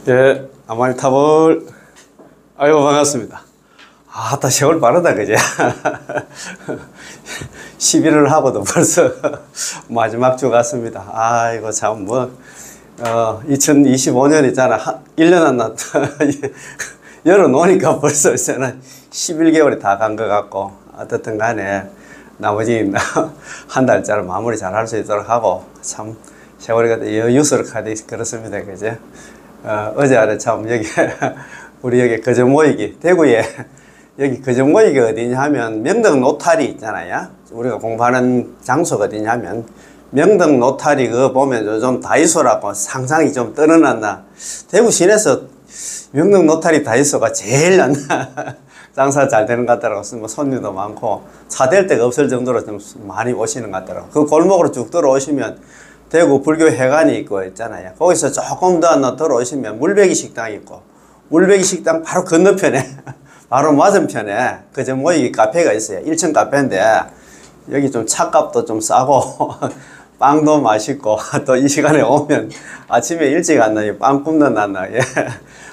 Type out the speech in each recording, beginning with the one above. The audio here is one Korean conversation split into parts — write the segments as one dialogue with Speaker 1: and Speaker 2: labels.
Speaker 1: 예, 아말탑을 아이고 반갑습니다. 다 세월 빠르다 그제. 11월 하고도 벌써 마지막 주 같습니다. 아이고 참 2025년 있잖아. 1년 안 났다. 열어놓으니까 벌써 이제는 11개월이 다 간 것 같고, 어떻든 간에 나머지 한 달짜리 마무리 잘 할 수 있도록 하고, 참 세월이 여유스럽게 그렇습니다. 그제. 어제 아래 참 여기 우리 여기 거저 모이기 대구에 여기 거저 모이기 어디냐 하면 명덕 노타리 있잖아요. 우리가 공부하는 장소가 어디냐 하면 명덕 노타리 그거 보면 요즘 다이소라고 상상이 좀 떠나놨나. 대구 시내에서 명덕 노타리 다이소가 제일 장사 잘 되는 것 같더라고. 뭐 손님도 많고 차 댈 데가 없을 정도로 좀 많이 오시는 것 같더라고. 그 골목으로 쭉 들어오시면 대구 불교 회관이 있고 있잖아요. 거기서 조금 더 들어오시면 물배기 식당이 있고, 물배기 식당 바로 건너편에 바로 맞은편에 그저 모이기 카페가 있어요. 1층 카페인데 여기 좀 차값도 좀 싸고 빵도 맛있고, 또 이 시간에 오면 아침에 일찍 안 나요. 빵 굽는 안 나요.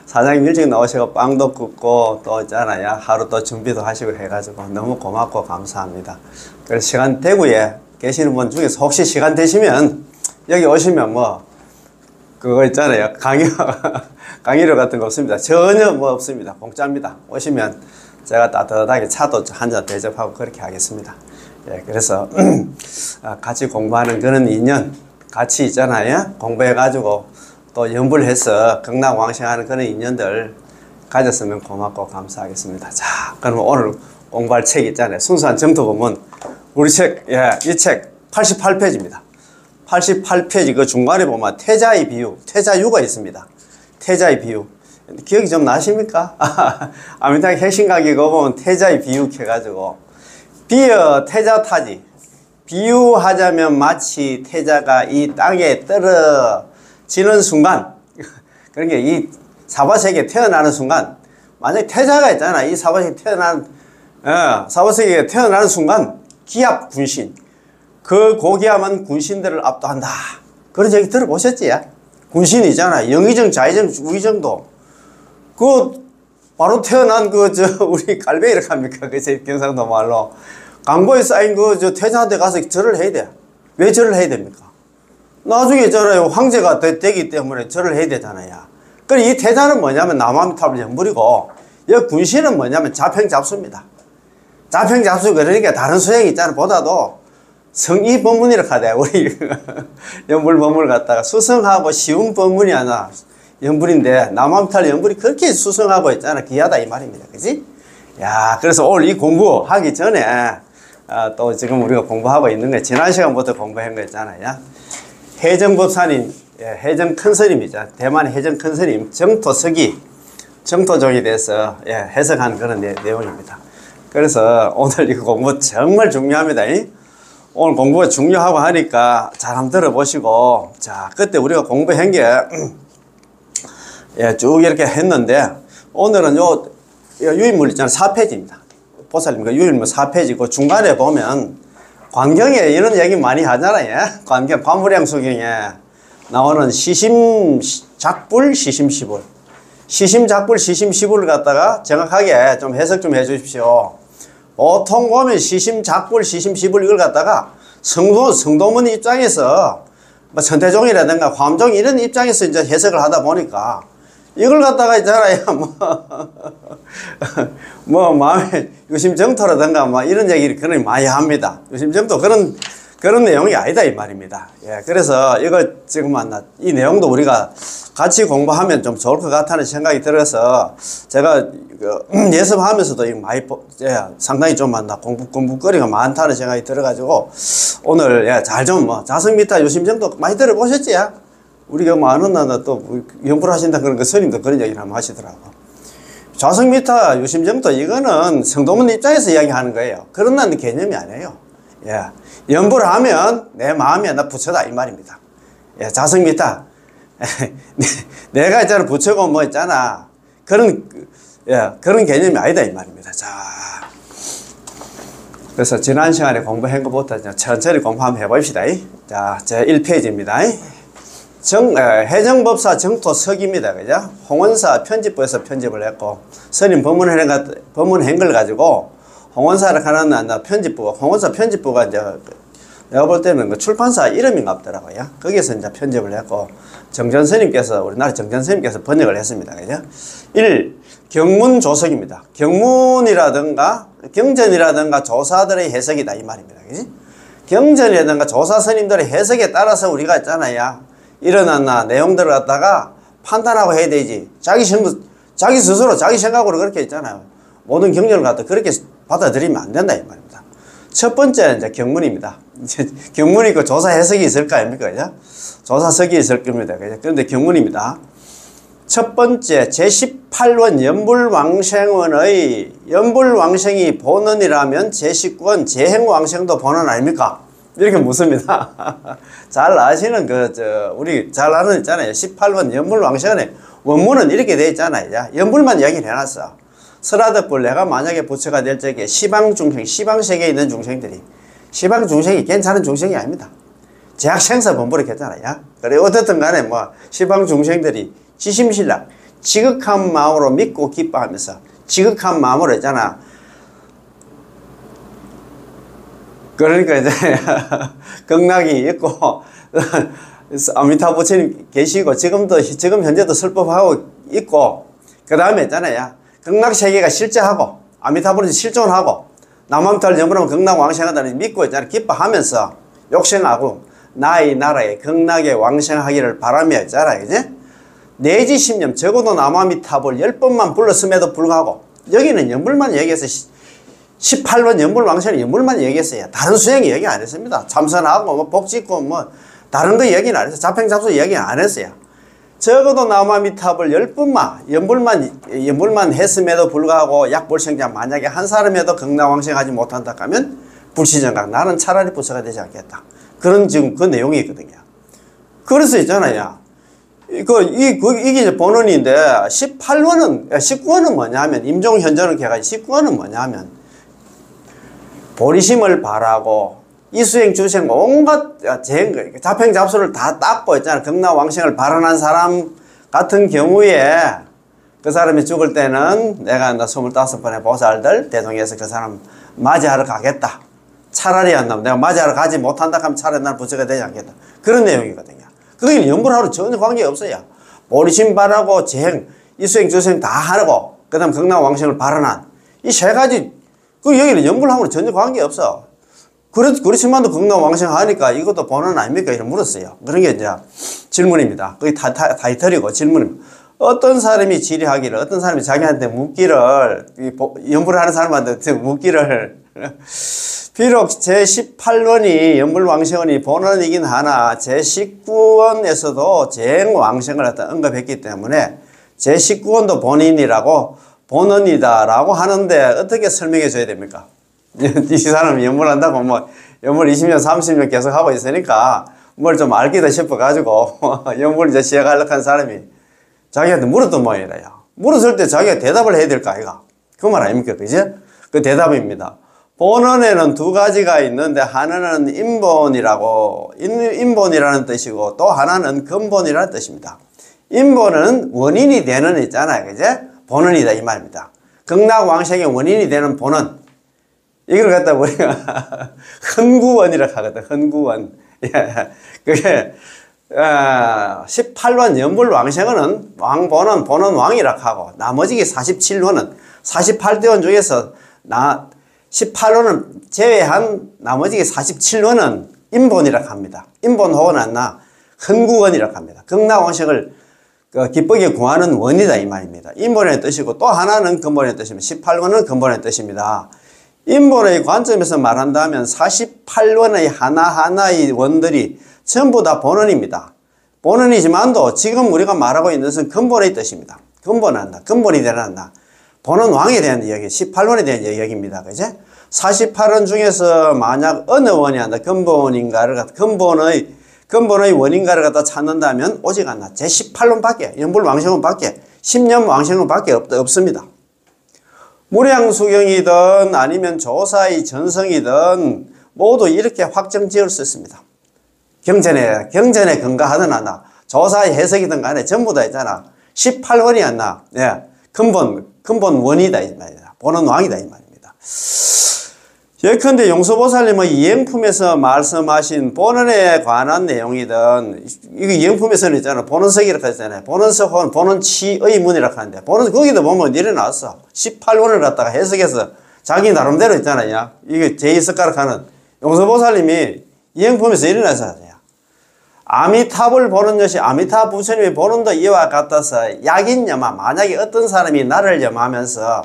Speaker 1: 사장님 일찍 나오시고 빵도 굽고 또 있잖아요. 하루 또 준비도 하시고 해가지고 너무 고맙고 감사합니다. 그래서 시간 대구에 계시는 분 중에서 혹시 시간 되시면 여기 오시면 그거 있잖아요. 강의료 같은 거 없습니다. 전혀 없습니다. 공짜입니다. 오시면 제가 따뜻하게 차도 한 잔 대접하고 그렇게 하겠습니다. 예, 그래서 같이 공부하는 그런 인연 같이 있잖아요. 공부해가지고 또 연불해서 경락왕생하는 그런 인연들 가졌으면 고맙고 감사하겠습니다. 자, 그럼 오늘 공부할 책 있잖아요. 순수한 정토 보면 우리 책, 이 책 88페이지입니다. 88페이지 그 중간에 보면 태자의 비유, 태자유가 있습니다. 태자의 비유. 기억이 좀 나십니까? 아미타의 핵심각이 그거 보면 태자의 비유 해가지고 비어 태자타지. 비유하자면 마치 태자가 이 땅에 떨어지는 순간, 그러니까 이 사바세계에 태어나는 순간, 만약에 태자가 있잖아. 이 사바세계에 사바세계에 태어나는 순간 기합 군신. 그 고귀함은 군신들을 압도한다. 그런 얘기 들어보셨지? 군신이잖아. 영의정, 자의정, 우의정도. 바로 태어난 우리 갈배기를 합니까? 그 경상도 말로. 강보에 쌓인 태자한테 가서 절을 해야 돼. 왜 절을 해야 됩니까? 나중에 있잖아요. 황제가 되기 때문에 절을 해야 되잖아요. 그럼 이 태자는 뭐냐면 남아미탑을 연불이고, 이 군신은 뭐냐면 자평잡수입니다. 자평잡수, 그러니까 다른 수행이 있잖아. 보다도 성의 법문이라고 하대. 우리 연불 법문을 갖다가 수성하고 쉬운 법문이 하나 연불인데, 남아미탈 연불이 그렇게 수성하고 있잖아. 귀하다 이 말입니다. 그지? 야, 그래서 오늘 이 공부하기 전에 또 지금 우리가 공부하고 있는 게 지난 시간부터 공부한 거 있잖아요. 해정법사님, 해정 큰스님이죠. 대만의 해정 큰스님 정토서기, 정토종에 대해서 해석한 그런 내용입니다. 그래서 오늘 이 공부 정말 중요합니다. 오늘 공부가 중요하고 하니까 잘 한번 들어보시고, 자, 그때 우리가 공부한 게 쭉 이렇게 했는데, 오늘은 유인물 있잖아요. 4페이지입니다. 보살님, 유인물 4페이지고, 중간에 보면, 관경에 이런 얘기 많이 하잖아요. 관경, 관무량수경에 나오는 시심작불, 시심시불. 시심작불, 시심시불을 갖다가 정확하게 좀 해석 좀 해 주십시오. 보통 보면 시심작불, 시심시불 이걸 갖다가 성도문 입장에서, 천태종이라든가 화엄종 이런 입장에서 이제 해석을 하다 보니까, 이걸 갖다가 있잖아요. 마음에 유심정토라든가 이런 얘기를 그런 많이 합니다. 유심정토 그런 내용이 아니다 이 말입니다. 예, 그래서 이거 지금 이 내용도 우리가 같이 공부하면 좀 좋을 것 같다는 생각이 들어서 제가 예습하면서도 많이 상당히 좀 공부거리가 많다는 생각이 들어가지고 오늘 잘 좀 자성미타 유심정토 많이 들어보셨지? 우리가 아는 나나 또 연구를 하신다 그런 거 스님도 그런 얘기를 한번 하시더라고. 자성미타 유심정토 이거는 성도문 입장에서 이야기하는 거예요. 그런 개념이 아니에요. 연구를 하면 내 마음이 나 부처다 이 말입니다. 자성미타 내가 있잖아 부처고 있잖아 그런 개념이 아니다 이 말입니다. 자, 그래서 지난 시간에 공부한 것부터 천천히 공부 한번 해봅시다. 자, 제 1페이지입니다. 해정법사 정토 서기입니다. 그죠? 홍원사 편집부에서 편집을 했고, 스님 법문행걸 가지고 홍원사를 하는 편집부, 홍원사 편집부가 이제 내가 볼 때는 그 출판사 이름인가 보더라고요. 거기서 이제 편집을 했고, 정전 스님께서, 우리나라 정전 스님께서 번역을 했습니다. 그죠? 1. 경문조석입니다. 경문이라든가, 경전이라든가 조사들의 해석이다. 이 말입니다. 그지? 경전이라든가 조사 스님들의 해석에 따라서 우리가 있잖아요. 일어났나, 내용들을 갖다가 판단하고 해야 되지. 자기 스스로, 자기 생각으로 그렇게 있잖아요. 모든 경전을 갖다 그렇게 받아들이면 안 된다. 이 말입니다. 첫 번째, 이제 경문입니다. 경문이 있고 조사 해석이 있을 거 아닙니까? 그죠? 조사석이 있을 겁니다. 그런데 경문입니다. 첫 번째, 제18원 연불왕생이 본원이라면 제19원 재행왕생도 본원 아닙니까? 이렇게 묻습니다. 잘 아시는 우리 잘 아는 있잖아요. 18원 연불왕생의 원문은 이렇게 되어 있잖아요. 연불만 얘기를 해놨어. 설화덕불 내가 만약에 부처가 될 적에 시방세계에 있는 중생들이, 시방중생이 괜찮은 중생이 아닙니다. 제약생사 본부를 했잖아요. 그래, 어떻든 간에 시방중생들이 지심신락, 지극한 마음으로 믿고 기뻐하면서, 지극한 마음으로 있잖아. 그러니까 이제, 극락이 있고, 아미타 부처님 계시고, 지금 현재도 설법하고 있고, 그 다음에 있잖아요. 극락세계가 실제하고, 아미타 부처님 실존하고, 남함탈 염불하면 극락왕생하다니 믿고 있잖아요. 기뻐하면서, 욕생하고, 나의 나라에 극락에 왕생하기를 바라며 있잖아요. 그지? 내지 10년, 적어도 남아미탑을 10번만 불렀음에도 불구하고, 여기는 연불만 얘기해서 18번 연불왕생은 연불만 얘기했어요. 다른 수행이 얘기 안 했습니다. 참선하고, 복짓고, 다른 거 얘기는 안 했어요. 자팽잡수 얘기 안 했어요. 적어도 남아미탑을 10번만, 연불만 했음에도 불구하고, 약불생자 만약에 한 사람에도 극락왕생하지 못한다 하면, 불시정각, 나는 차라리 부처가 되지 않겠다. 그런 지금 그 내용이 있거든요. 그래서 있잖아요. 이게 이제 본원인데, 19원은 뭐냐면, 임종현전을 개가지고 19원은 뭐냐면, 보리심을 바라고, 이수행, 주생, 온갖 자팽잡수를 다 닦고 있잖아요. 극락왕생을 발언한 사람 같은 경우에, 그 사람이 죽을 때는 내가 25번의 보살들, 대동에서 그 사람 맞이하러 가겠다. 차라리 내가 맞이하러 가지 못한다 하면 차라리 난 부처가 되지 않겠다. 그런 내용이거든요. 그게 연불하고 전혀 관계가 없어요. 보리심 바라고 재행, 이수행, 주생 다 하고, 그 다음 극락왕생을 발언한 이 세 가지, 여기는 연불하고는 전혀 관계가 없어. 그렇지만도 극락왕생 하니까 이것도 본원 아닙니까? 이렇게 물었어요. 그런 게 이제 질문입니다. 그게 타이틀이고 질문입니다. 어떤 사람이 질의하기를, 어떤 사람이 자기한테 묻기를, 연불을 하는 사람한테 묻기를, 비록 제18원이 연불왕생원이 본원이긴 하나 제19원에서도 재행왕생을 언급했기 때문에 제19원도 본인이라고 본원이다라고 하는데 어떻게 설명해 줘야 됩니까? 이 사람이 연불한다고 연불 20년, 30년 계속 하고 있으니까 뭘 좀 알기도 싶어가지고 연불 이제 시작하려고 한 사람이 자기한테 물었던 모양이래요. 물었을 때 자기가 대답을 해야 될 거 아이가? 그 말 아닙니까? 그죠? 그 대답입니다. 본원에는 두 가지가 있는데 하나는 인본이라는 뜻이고 또 하나는 근본이라는 뜻입니다. 인본은 원인이 되는 있잖아요. 그제? 본원이다 이 말입니다. 극락왕생의 원인이 되는 본원. 이걸 갖다 우리가 헌구원이라고 하거든. 헌구원. 그게 18원 연불왕생은 왕본원, 본원왕이라고 하고 나머지 47원은 48대원 중에서 18원은 제외한 나머지 47원은 인본이라고 합니다. 인본 혹은 헌구원이라고 합니다. 극락왕생을 기쁘게 구하는 원이다 이 말입니다. 인본의 뜻이고 또 하나는 근본의 뜻입니다. 18원은 근본의 뜻입니다. 인본의 관점에서 말한다면 48원의 하나하나의 원들이 전부 다 본원입니다. 본원이지만도 지금 우리가 말하고 있는 것은 근본의 뜻입니다. 근본이 되란다. 본원 왕에 대한 이야기, 18원에 대한 이야기입니다. 그제? 48원 중에서 만약 어느 원이 근본의 원인가를 갖다 찾는다면 오직 하나, 제18원밖에, 연불왕생원밖에, 10년 왕생원밖에 없습니다. 무량수경이든 아니면 조사의 전성이든 모두 이렇게 확정 지을 수 있습니다. 경전에 근거하든 하나, 조사의 해석이든 간에 전부 다 있잖아. 18원이었나? 예. 근본 원이다. 이 말이다. 본원 왕이다. 이 말입니다. 예컨대 용서보살님의 이행품에서 말씀하신 본원에 관한 내용이든, 이거 이행품에서는 있잖아. 본원석이라고 했잖아요. 본원석 혹은 본원치의 문이라고 하는데, 본원, 거기도 보면 일어났어. 18원을 갖다가 해석해서 자기 나름대로 있잖아요. 이게 제2석가락 하는 용서보살님이 이행품에서 일어나서 아미탑을 보는 것이 아미타 부처님이 보는도 이와 같아서 약인여마, 만약에 어떤 사람이 나를 염하면서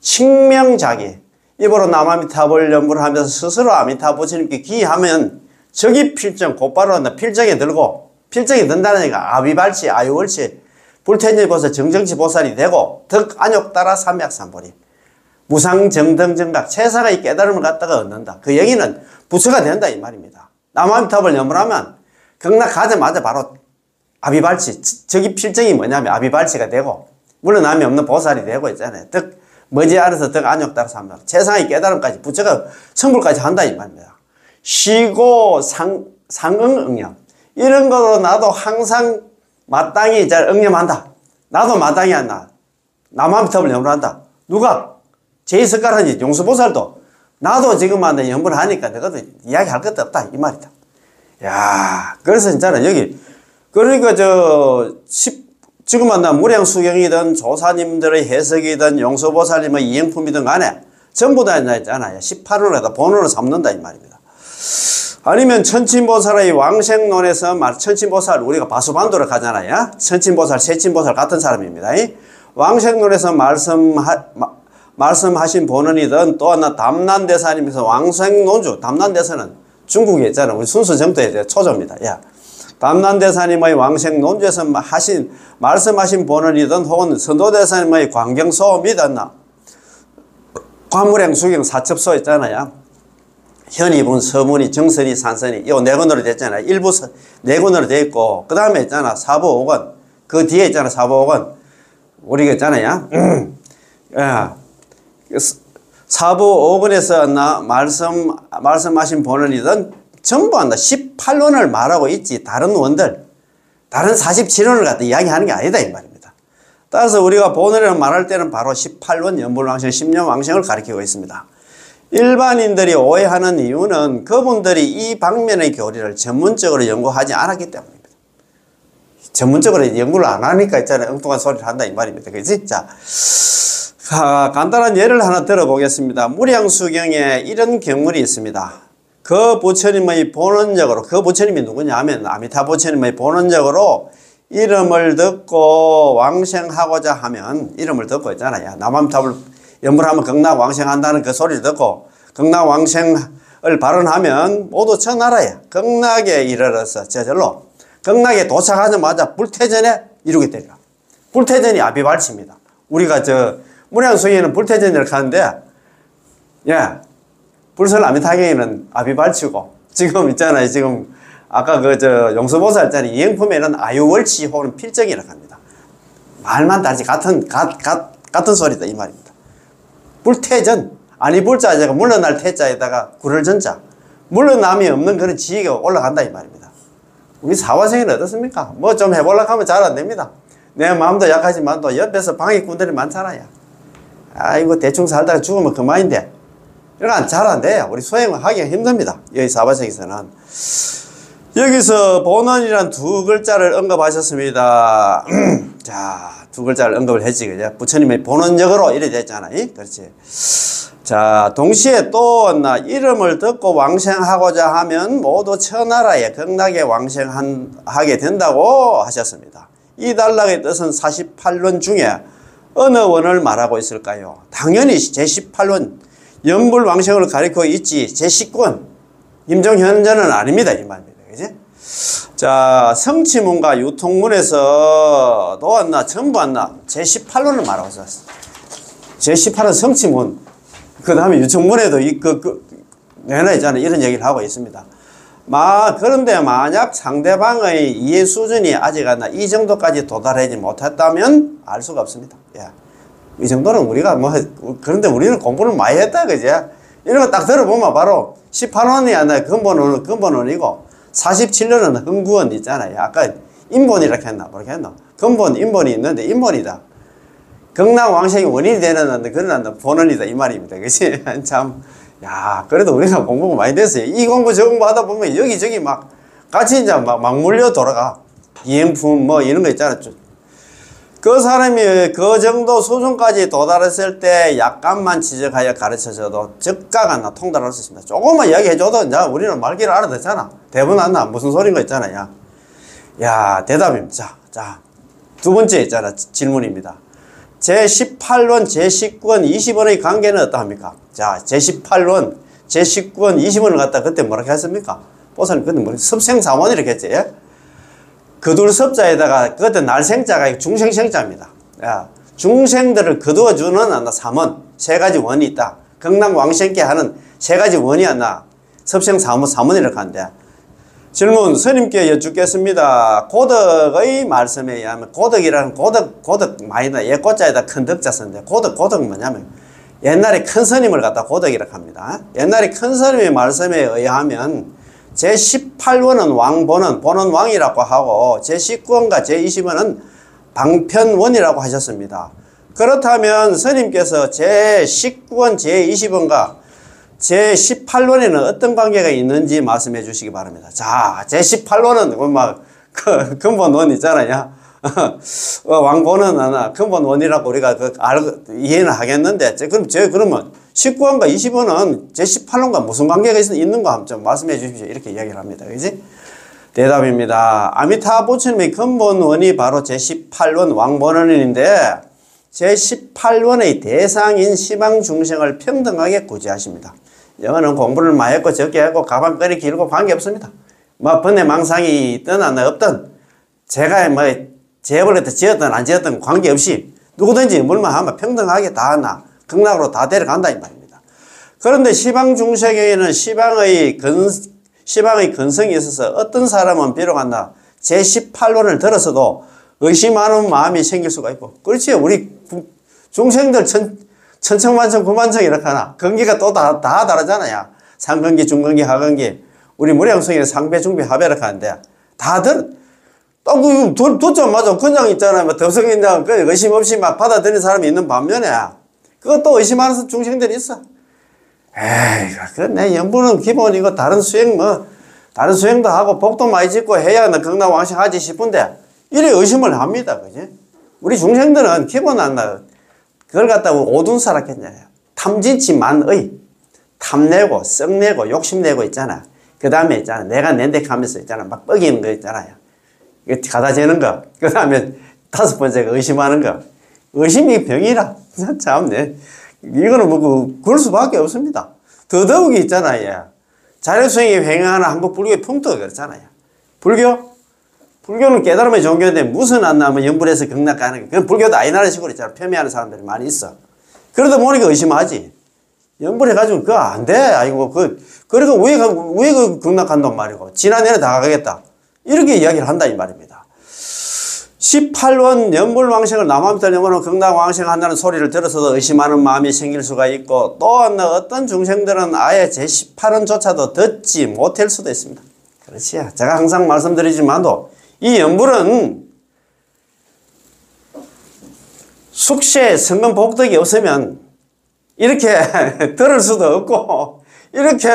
Speaker 1: 칭명자기, 입으로 남아미탑을 연부를 하면서 스스로 아미타 부처님께 기하면 저기 필정, 곧바로 필정에 들고, 필정에 든다니까 아비발치, 아유월치, 불태지 보살, 정정치 보살이 되고, 덕안욕 따라 삼약삼보리, 무상정등정각, 최상의 깨달음을 갖다가 얻는다. 그 얘기는 부처가 된다 이 말입니다. 남아미탑을 연부를 하면 극락하자마자 바로 아비발치, 저기 필정이 뭐냐면 아비발치가 되고, 물러남이 없는 보살이 되고 있잖아요. 머지않아서 덕안욕 따라 삼약, 최상의 깨달음까지 부처가 성불까지 한다 이 말입니다. 쉬고 상응응념, 이런 거로 나도 항상 마땅히 잘 응념한다. 나도 마땅히 한다. 남아미탑을 연불한다. 누가? 제2석가라니 용서보살도 나도 지금 한다 연불을 하니까 너도 이야기할 것도 없다 이 말이다. 야, 그래서 진짜는 여기, 그러니까 지금 만나 무량수경이든 조사님들의 해석이든 용서보살님의 이행품이든 간에 전부 다 있잖아요. 18호에다 본호를 삼는다 이 말입니다. 아니면 천친보살의 왕생론에서 천친보살, 우리가 바수반도를 가잖아요. 천친보살, 세친보살 같은 사람입니다. 왕생론에서 말씀하신 본원이든 또 하나 담난대사님에서 왕생론주, 담난대사는 중국에 있잖아. 우리 순수정도의 초조입니다. 야, 담난대사님의 왕생논주에서 말씀하신 본원이든 혹은 선도대사님의 광경소음이든 관무량수경 사첩소 있잖아요. 현이분, 서문이, 정선이, 산선이 이 네 권으로 됐잖아요. 일부 네 권으로 되어 있고 그 다음에 있잖아. 사부 5권. 그 뒤에 있잖아. 사부 5권. 우리가 있잖아요. 사부 5권에서 말씀하신 본원이든 전부 한다. 18원을 말하고 있지. 다른 원들, 다른 47원을 갖다 이야기하는 게 아니다 이 말입니다. 따라서 우리가 본원이라고 말할 때는 바로 18원 연불왕생, 10년 왕생을 가리키고 있습니다. 일반인들이 오해하는 이유는 그분들이 이 방면의 교리를 전문적으로 연구하지 않았기 때문입니다. 전문적으로 연구를 안 하니까 있잖아요. 엉뚱한 소리를 한다 이 말입니다. 그치? 자, 간단한 예를 하나 들어보겠습니다. 무량수경에 이런 경물이 있습니다. 그 부처님의 본원적으로, 그 부처님이 누구냐 하면 아미타 부처님의 본원적으로 이름을 듣고 왕생하고자 하면, 이름을 듣고 있잖아요. 남아미탑을 연불하면 극락왕생한다는 그 소리를 듣고 극락왕생을 발언하면 모두 천하라에 극락에 이르러서 저절로 극락에 도착하자마자 불태전에 이루게 되리라. 불태전이 아비발치입니다. 우리가 무량수경에는 불태전이라고 하는데, 예, 불설 아미타경에는 아비발치고, 지금 있잖아요. 지금 아까 용서보살 있잖아요. 이행품에는 아유월치 혹은 필정이라고 합니다. 말만 다르지 같은 소리다 이 말입니다. 불태전, 아니 불자에다가 물러날 태자에다가 구를 전자, 물러남이 없는 그런 지위가 올라간다 이 말입니다. 우리 사화생은 어떻습니까? 뭐 좀 해보려고 하면 잘 안 됩니다. 내 마음도 약하지만 또 옆에서 방해꾼들이 많잖아요. 아이고 대충 살다가 죽으면 그만인데 이건 잘 안 돼요. 우리 수행을 하기가 힘듭니다. 여기 사바sek에서는. 여기서 본원이란 두 글자를 언급하셨습니다. 자, 두 글자를 언급을 했지, 그죠? 부처님의 본원적으로 이래 됐잖아. 그렇지. 자, 동시에 또 이름을 듣고 왕생하고자 하면 모두 천하라에 극락에 왕생하게 된다고 하셨습니다. 이 단락의 뜻은 48원 중에 어느 원을 말하고 있을까요? 당연히 제18원 연불왕생을 가리키고 있지 제19원 임종현전은 아닙니다 이 말입니다. 그지? 자, 성취문과 유통문에서 또 전부 제18원을 말하고 있었어. 제18원 성취문, 그 다음에 유통문에도 내나 있잖아요. 이런 얘기를 하고 있습니다. 그런데 만약 상대방의 이해 수준이 아직 이 정도까지 도달하지 못했다면 알 수가 없습니다. 예. 이 정도는 우리가 그런데 우리는 공부를 많이 했다, 그제? 이런 거 딱 들어보면 바로 18원이 근본원이고 47원은 흥구원 있잖아요. 아까 인본이라고 했나 모르겠나. 근본, 인본이 있는데 인본이다. 극락왕생이 원인이 되는 그런 본원이다 이 말입니다. 그치? 참, 야, 그래도 우리가 공부가 많이 됐어요. 이 공부 저 공부 하다 보면 여기저기 막 같이 이제 막 몰려 돌아가. 이행품 뭐 이런 거 있잖아. 그 사람이 그 정도 수준까지 도달했을 때 약간만 지적하여 가르쳐줘도 적가가 통달할 수 있습니다. 조금만 이야기해줘도 이제 우리는 말귀를 알아듣잖아. 대본 안 나. 무슨 소린 거 있잖아. 야, 대답입니다. 자, 두 번째 있잖아. 질문입니다. 제18원, 제19원, 20원의 관계는 어떠합니까? 자, 제18원, 제19원, 20원을 갖다 그때 뭐라고 했습니까? 보살님 그때 뭐 섭생사원 이렇게 했지. 그 둘 섭자에다가 그때 날생자가 중생생자입니다. 야, 중생들을 거두어주는 삼원, 세 가지 원이 있다. 극락왕생께 하는 세 가지 원이 하나 섭생사원이라고 하는데, 질문 스님께 여쭙겠습니다. 고덕의 말씀에 의하면, 고덕이라는 고덕 많이다. 예고자에다 큰 덕자 썼는데, 고덕은 뭐냐면 옛날에 큰 스님을 갖다 고덕이라고 합니다. 옛날에 큰 스님의 말씀에 의하면 제18원은 왕본원, 본원 왕이라고 하고 제19원과 제20원은 방편원이라고 하셨습니다. 그렇다면 스님께서 제19원, 제20원과 제18원에는 어떤 관계가 있는지 말씀해 주시기 바랍니다. 자, 제18원은 막 근본원 있잖아요. 왕본은 하나 근본원이라고 우리가 알고 이해는 하겠는데, 그러면 19원과 20원은 제18원과 무슨 관계가 있는가 한번 좀 말씀해 주십시오. 이렇게 이야기를 합니다. 그지? 대답입니다. 아미타 부처님의 근본원이 바로 제18원 왕본원인데, 제18원의 대상인 시방중생을 평등하게 구제하십니다. 영어는 공부를 많이 했고 적게 했고 가방끈이 길고 관계없습니다. 뭐 번뇌망상이 있든 없든 제가 뭐 제업을 했든 지었든 안 지었든 관계없이 누구든지 물만 하면 평등하게 다 하나 극락으로 다 데려간다 이 말입니다. 그런데 시방중생에는 시방의 근성이 있어서 어떤 사람은 비록 한다 제18원을 들어서도 의심하는 마음이 생길 수가 있고, 그렇지. 우리 중생들 천청만청 구만청 이렇게 하나 근기가 또 다 다르잖아요. 상근기, 중근기, 하근기. 우리 무량성에 상배, 중배, 하배 이렇게 하는데 다들 또 도점 맞아. 그냥 있잖아요. 뭐 덥석인장 의심 없이 막 받아들이는 사람이 있는 반면에 그것도 의심하는 중생들이 있어. 에이, 내 연부는 기본이고 다른 수행도 하고 복도 많이 짓고 해야 극락왕생 하지 싶은데 이래 의심을 합니다. 그지? 우리 중생들은 기본 그걸 갖다가 오둔사라 했잖아요. 탐진치만의. 탐내고, 썩내고, 욕심내고 있잖아. 그 다음에 있잖아. 내가 낸데 하면서 있잖아. 막 뻐기는 거 있잖아요. 이거 갖다 재는 거. 그 다음에 다섯 번째가 의심하는 거. 의심이 병이라. 참네. 이거는 그럴 수밖에 없습니다. 더더욱이 있잖아요. 자율수행이 횡행하는 한국 불교의 풍토가 그렇잖아요. 불교는 깨달음의 종교인데 무슨 안 나면 연불해서 극락 가는 거. 그건 불교도 아니라는 식으로 있잖아. 폄훼하는 사람들이 많이 있어. 그러다 보니까 의심하지. 연불해가지고 그거 안 돼. 아이고, 그리고 왜 극락 간단 말이고. 지난해는 다 가겠다. 이렇게 이야기를 한다 이 말입니다. 18원 연불왕생을 남함들 영혼은 극락왕생 한다는 소리를 들어서도 의심하는 마음이 생길 수가 있고, 또한 어떤 중생들은 아예 제18원조차도 듣지 못할 수도 있습니다. 그렇지. 제가 항상 말씀드리지만도 이 연불은 숙세, 성금, 복덕이 없으면 이렇게 들을 수도 없고, 이렇게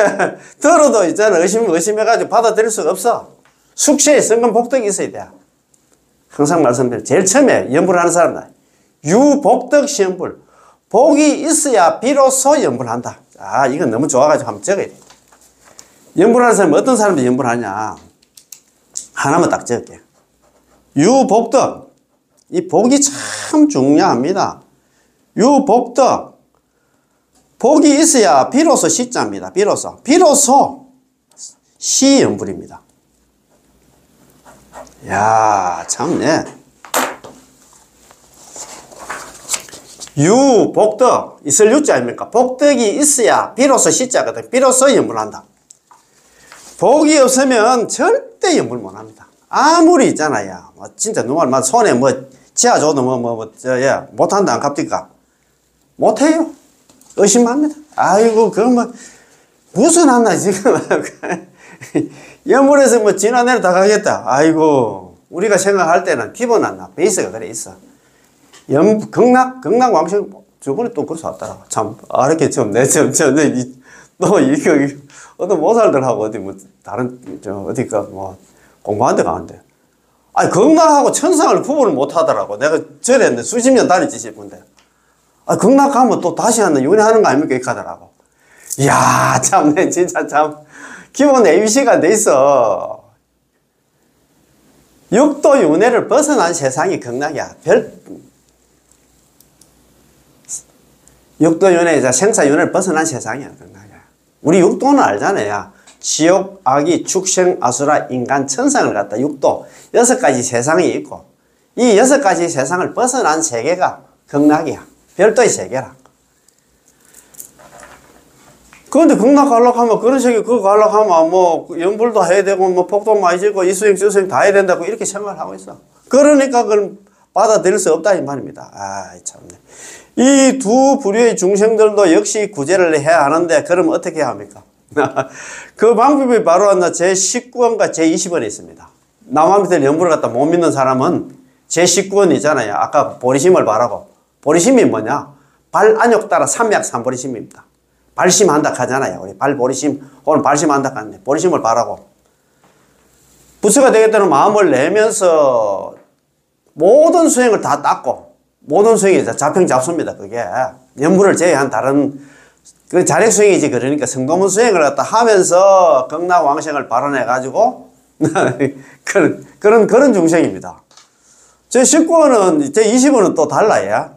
Speaker 1: 들어도 있잖아. 의심해가지고 받아들일 수가 없어. 숙세, 성금, 복덕이 있어야 돼. 항상 말씀드려요. 제일 처음에 연불하는 사람은 유복덕 시연불. 복이 있어야 비로소 연불한다. 아, 이건 너무 좋아가지고 한번 적어야 돼. 연불하는 사람은 어떤 사람들이 연불하냐. 하나만 딱 적을게요. 유복덕. 이 복이 참 중요합니다. 유복덕. 복이 있어야 비로소 시자입니다. 비로소 시연불입니다. 야, 참네. 유복덕. 있을 유자 아닙니까? 복덕이 있어야 비로소 시자거든. 비로소 연불한다. 복이 없으면 절대 연불 못합니다. 아무리 있잖아요. 진짜 누가 손에 쥐어줘도 못한다 안 갑니까? 못해요. 의심합니다. 아이고, 무슨 한나 지금. 연불에서 지난해로 다 가겠다. 아이고, 우리가 생각할 때는 기본 안 나. 베이스가 그래 있어. 극락왕생, 저번에 또 그래서 왔더라고. 참, 이렇게 또, 어떤 모살들하고 어디 뭐, 다른, 어디가 뭐, 공부한 데 가는데. 아니, 극락하고 천상을 구분을 못 하더라고. 내가 절에 했는데 수십 년 다녔지 싶은데. 극락 가면 또 다시 하는, 윤회하는 거 아닙니까? 이렇게 하더라고. 이야, 참, 내 진짜 참, 기본 ABC가 돼 있어. 육도 윤회를 벗어난 세상이 극락이야. 육도 윤회, 생사 윤회를 벗어난 세상이야, 극락이야. 우리 육도는 알잖아요. 지옥, 악이, 축생, 아수라, 인간, 천상을 갖다 육도, 6가지 세상이 있고, 이 6가지 세상을 벗어난 세계가 극락이야. 별도의 세계라. 그런데 극락 가려고 하면, 그런 세계 그거 가려고 하면, 뭐, 연불도 해야 되고, 뭐, 폭도 많이 지고, 이수행, 저수행 다 해야 된다고 이렇게 생각을 하고 있어. 그러니까 그걸 받아들일 수 없다, 이 말입니다. 참네. 이 두 부류의 중생들도 역시 구제를 해야 하는데, 그럼 어떻게 해야 합니까? 그 방법이 바로 제19원과 제20원에 있습니다. 남한테 연불을 갖다 못 믿는 사람은 제19원 있잖아요. 아까 보리심을 바라고. 보리심이 뭐냐? 발 안욕 따라 삼약 삼보리심입니다. 발심한다 하잖아요. 우리 발보리심, 오늘 발심한다 하는데, 보리심을 바라고. 부처가 되겠다는 마음을 내면서 모든 수행을 다 닦고, 모든 수행이 자평잡수입니다. 그게. 연불을 제외한 다른, 그 자력수행이지. 그러니까 성도문 수행을 갖다 하면서 극락왕생을 발언해가지고, 그런 중생입니다. 제19원은, 제20원은 또 달라요.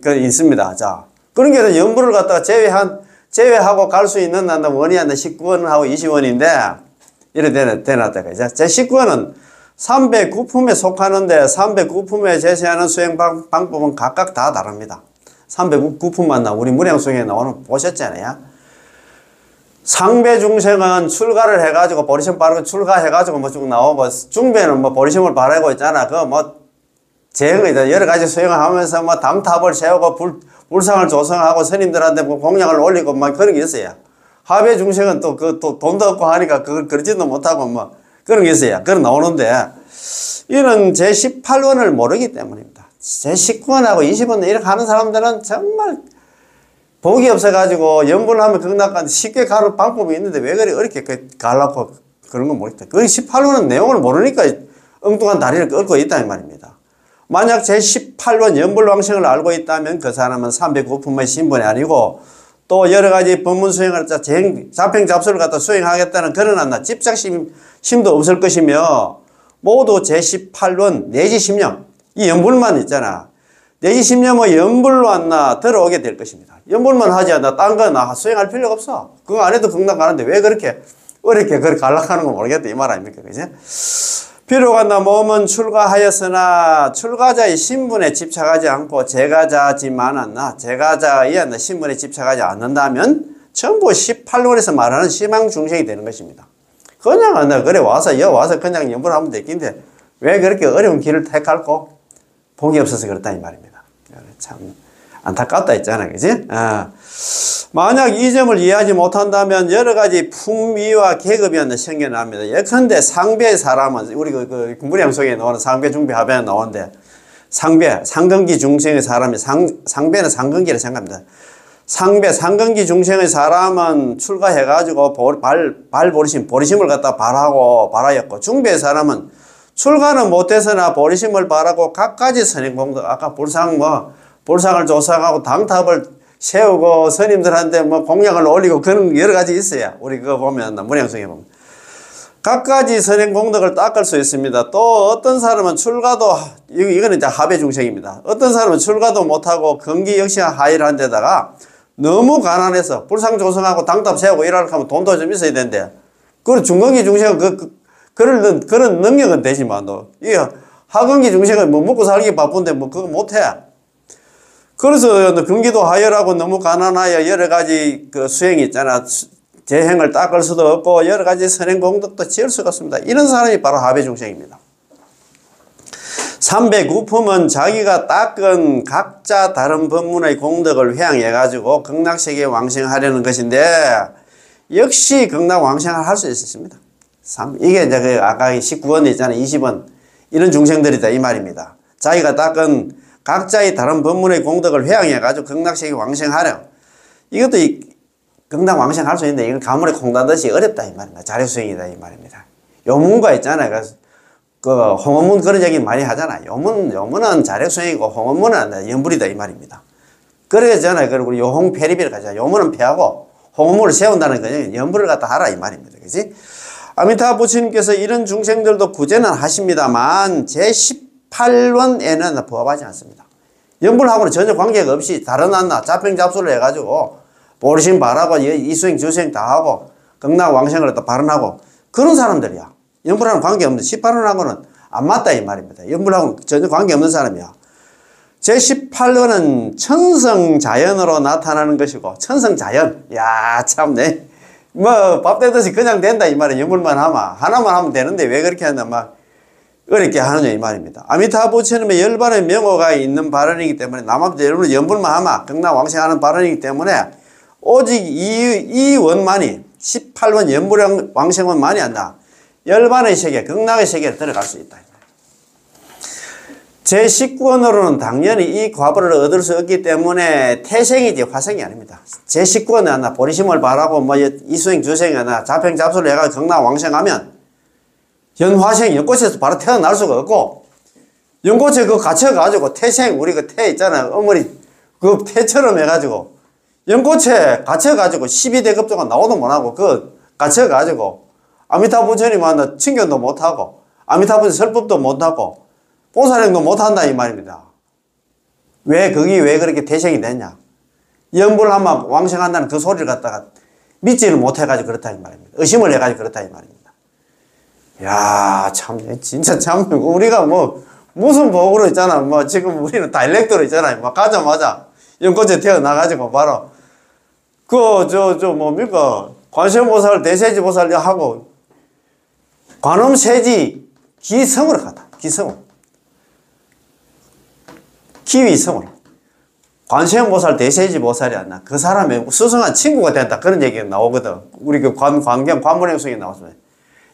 Speaker 1: 있습니다. 자. 그런 게 연불을 갖다가 제외하고 갈 수 있는 원이 19원하고 20원인데, 이래 되놨다가. 제19원은 309품에 속하는데, 309품에 제시하는 수행 방법은 각각 다 다릅니다. 309품만 우리 무량수행에 나오는 보셨잖아요. 상배 중생은 출가를 해가지고, 보리심 바르고 출가해가지고 뭐 쭉 나오고, 중배는 뭐 보리심을 바르고 있잖아. 여러 가지 수행을 하면서 뭐 담탑을 세우고, 불상을 조성하고, 스님들한테 뭐 공양을 올리고, 막 그런 게 있어요. 하배 중생은 또 돈도 없고 하니까 그걸 그러지도 못하고 뭐, 그런 게 있어요. 그런 나오는데, 이는 제18원을 모르기 때문입니다. 제19원하고 20원 이렇게 하는 사람들은 정말 복이 없어가지고 연불하면 극락까지 쉽게 가는 방법이 있는데 왜 그래 어렵게 가려고 그런 건 모르겠다. 그 18원은 내용을 모르니까 엉뚱한 다리를 끌고 있다 이 말입니다. 만약 제18원 연불왕생을 알고 있다면 그 사람은 309품의 신분이 아니고 또 여러 가지 법문 수행을 자평잡수를 갖다 수행하겠다는 그런 집착심도 없을 것이며 모두 제18원 내지 10년 이 연불만 있잖아. 내지 10년은 연불로 들어오게 될 것입니다. 연불만 하지 않나 딴 거 나 수행할 필요가 없어. 그거 안 해도 극락 가는데 왜 그렇게 어렵게 그렇게 갈락하는 거 모르겠다 이 말 아닙니까? 그지? 비록 몸은 출가하였으나 출가자의 신분에 집착하지 않고 제가자지만 제가자의 신분에 집착하지 않는다면 전부 18원에서 말하는 시망중생이 되는 것입니다. 그냥 그래 와서 그냥 연불하면 되긴데 왜 그렇게 어려운 길을 택할고 복이 없어서 그렇다 이 말입니다. 참 안타깝다 했잖아, 그지? 만약 이 점을 이해하지 못한다면 여러 가지 풍미와 계급이 생겨납니다. 예컨대 상배의 사람은 우리 그 무량 속에 나오는 상배 중배 하배에 나오는데 상근기 중생의 사람이 상배는 상근기를 생각합니다. 상근기 중생의 사람은 출가해가지고 보리심을 갖다 발하였고 중배의 사람은 출가는 못해서나 보리심을 바라고 각가지 선행공덕 아까 불상을 조성하고 당탑을 세우고 스님들한테 뭐 공양을 올리고 그런 여러 가지 있어요. 우리 그거 보면 무량성에 보면 각가지 선행공덕을 닦을 수 있습니다. 또 어떤 사람은 출가도 이거는 이제 하배 중생입니다. 어떤 사람은 출가도 못하고 건기 역시 하이를 한 데다가 너무 가난해서 불상 조성하고 당탑 세우고 이러려고 하면 돈도 좀 있어야 되는데 그런 중건기 중생은 그런 능력은 되지만 이 하건기 중생은 뭐 먹고 살기 바쁜데 뭐 그거 못해. 그래서 경기도 하열하고 너무 가난하여 여러 가지 그 수행이 있잖아. 재행을 닦을 수도 없고 여러 가지 선행 공덕도 지을 수가 없습니다. 이런 사람이 바로 하배 중생입니다. 309품은 자기가 닦은 각자 다른 법문의 공덕을 회양해 가지고 극락세계에 왕생하려는 것인데 역시 극락 왕생을 할 수 있습니다. 이게 이제 그 아까 19원 있잖아요. 20원. 이런 중생들이다 이 말입니다. 자기가 닦은 각자의 다른 법문의 공덕을 회양해가지고 극락세계 왕생하려. 이것도 극락왕생할 수 있는데 이건 가물에 콩다듯이 어렵다 이 말입니다. 자력수행이다 이 말입니다. 요문가 있잖아요. 그 홍어문 그런 얘기 많이 하잖아요. 요문은 자력수행이고 홍어문은 연불이다 이 말입니다. 그러잖아요. 그리고 요홍 폐리비를 가자. 요문은 폐하고 홍어문을 세운다는 거는 연불을 갖다 하라 이 말입니다. 그지? 아미타 부처님께서 이런 중생들도 구제는 하십니다만 제18원에는 부합하지 않습니다. 연불하고는 전혀 관계가 없이 다른 안나 자평잡수를 해가지고 보르신 바라고 이수행 주수행 다 하고 극락왕생을 또 발언하고 그런 사람들이야. 연불하고는 관계없는 18원하고는 안 맞다 이 말입니다. 연불하고는 전혀 관계없는 사람이야. 제18원은 천성자연으로 나타나는 것이고 천성자연. 야 참네. 뭐 밥 되듯이 그냥 된다 이 말이야. 연불만 하나만 하면 되는데 왜 그렇게 한다 막 어렵게 하느냐 이 말입니다. 아미타 부처님의 열반의 명호가 있는 발언이기 때문에 남한테 여러분 연불만 하마 극락왕생하는 발언이기 때문에 오직 이 원만이 18원 연불왕생원만이 안다. 열반의 세계 극락의 세계에 들어갈 수 있다. 제19원으로는 당연히 이 과보를 얻을 수 없기 때문에 태생이지 화생이 아닙니다. 제19원에 하나 보리심을 바라고 뭐 이수행 주생이 하나 자평잡수를 해가지고 극락왕생하면 연화생 연꽃에서 바로 태어날 수가 없고 연꽃에 그거 갇혀가지고 태생 우리 그 태 있잖아요. 어머니 그 태처럼 해가지고 연꽃에 갇혀가지고 12대급 동안 나오도 못하고 그 갇혀가지고 아미타 부처님 만나 칭견도 못하고 아미타 부처님 설법도 못하고 보살행도 못한다 이 말입니다. 왜 그렇게 태생이 됐냐. 연불하면 왕생한다는 그 소리를 갖다가 믿지를 못해가지고 그렇다 이 말입니다. 의심을 해가지고 그렇다 이 말입니다. 야, 참, 진짜 참, 우리가 뭐, 무슨 복으로 있잖아. 뭐, 지금 우리는 다일렉트로 있잖아요. 막 가자마자, 연꽃에 태어나가지고, 바로, 뭡니까. 관세음보살, 대세지보살 하고, 관음세지, 기성으로 갔다. 기성으로. 기위성으로. 관세음보살, 대세지보살이 안 나. 그 사람의 수성한 친구가 된다. 그런 얘기가 나오거든. 우리 그 관문행성에 나왔습니다.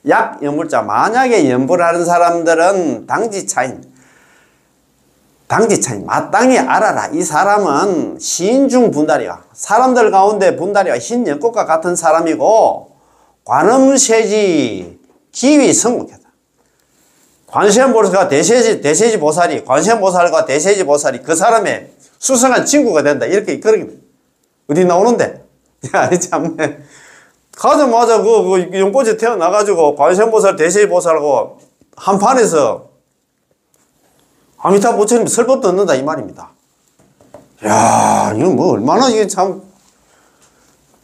Speaker 1: 약 연불자 만약에 연불하는 사람들은 당지차인 마땅히 알아라. 이 사람은 시인중 분달이야. 사람들 가운데 분달이야. 흰 연꽃과 같은 사람이고 관음세지 기위 성목이다. 관세음보살과 대세지보살이 관세음보살과 대세지보살이 그 사람의 수성한 친구가 된다. 이렇게 그러기 어디 나오는데? 야 참네. 가자마자 그 연꽃에 태어나가지고 관세음보살 대세지보살하고 한판에서 아미타 부처님 설법도 얻는다 이 말입니다. 야 이거 뭐 얼마나 이게 참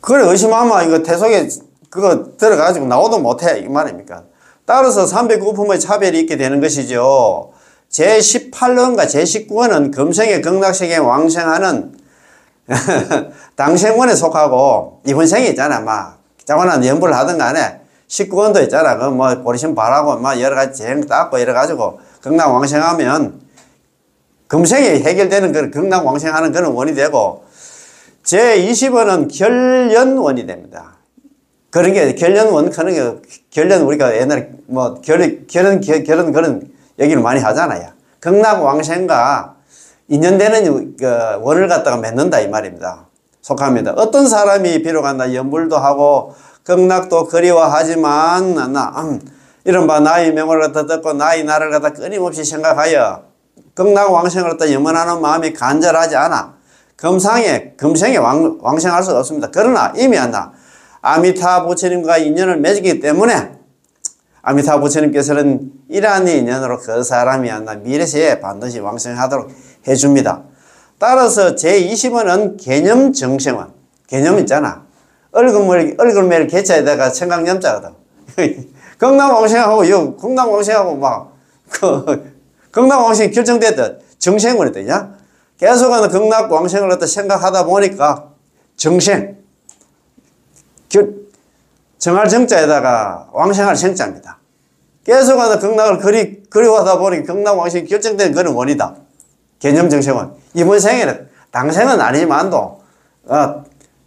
Speaker 1: 그래 의심하면 이거 태속에 그거 들어가지고 나오도 못해 이 말입니까. 따라서 309품의 차별이 있게 되는 것이죠. 제18원과 제19원은 금생의 극락세계에 왕생하는 당생원에 속하고 이번 생에 있잖아 막 자관한 연불을 하든 간에 19원도 있잖아. 그 뭐 보리심 바라고 막 여러 가지 재행 닦고 이래 가지고 극락 왕생하면 금생에 해결되는 그런 극락 왕생하는 그런 원이 되고 제20원은 결련원이 됩니다. 그런 게 결련원 그런 게 결련 우리가 옛날에 뭐 결연 그런 얘기를 많이 하잖아요. 극락 왕생과 인연되는 그 원을 갖다가 맺는다 이 말입니다. 속합니다. 어떤 사람이 비록 한다 연불도 하고 극락도 그리워하지만 이른바 나의 명을 갖다 듣고 나의 나를 갖다 끊임없이 생각하여 극락 왕생을 갖다 염원하는 마음이 간절하지 않아 금생에 왕생할 수 없습니다. 그러나 이미 한다 아미타 부처님과 인연을 맺기 때문에 아미타 부처님께서는 이러한 인연으로 그 사람이 한다 미래세에 반드시 왕생하도록 해줍니다. 따라서 제20원은 개념 정생원. 개념 있잖아. 얼굴매를 개차에다가 청강염자거든. 극락왕생하고, 극락왕생하고 막, 극락왕생이 결정됐다. 정생원이 되냐? 계속하는 극락왕생을 갖다 생각하다 보니까 정생. 정할 정자에다가 왕생할 생자입니다. 계속하는 극락을 그리워하다 보니 극락왕생이 결정된 그런 원이다. 개념 정생원. 이번 생에는 당생은 아니지만도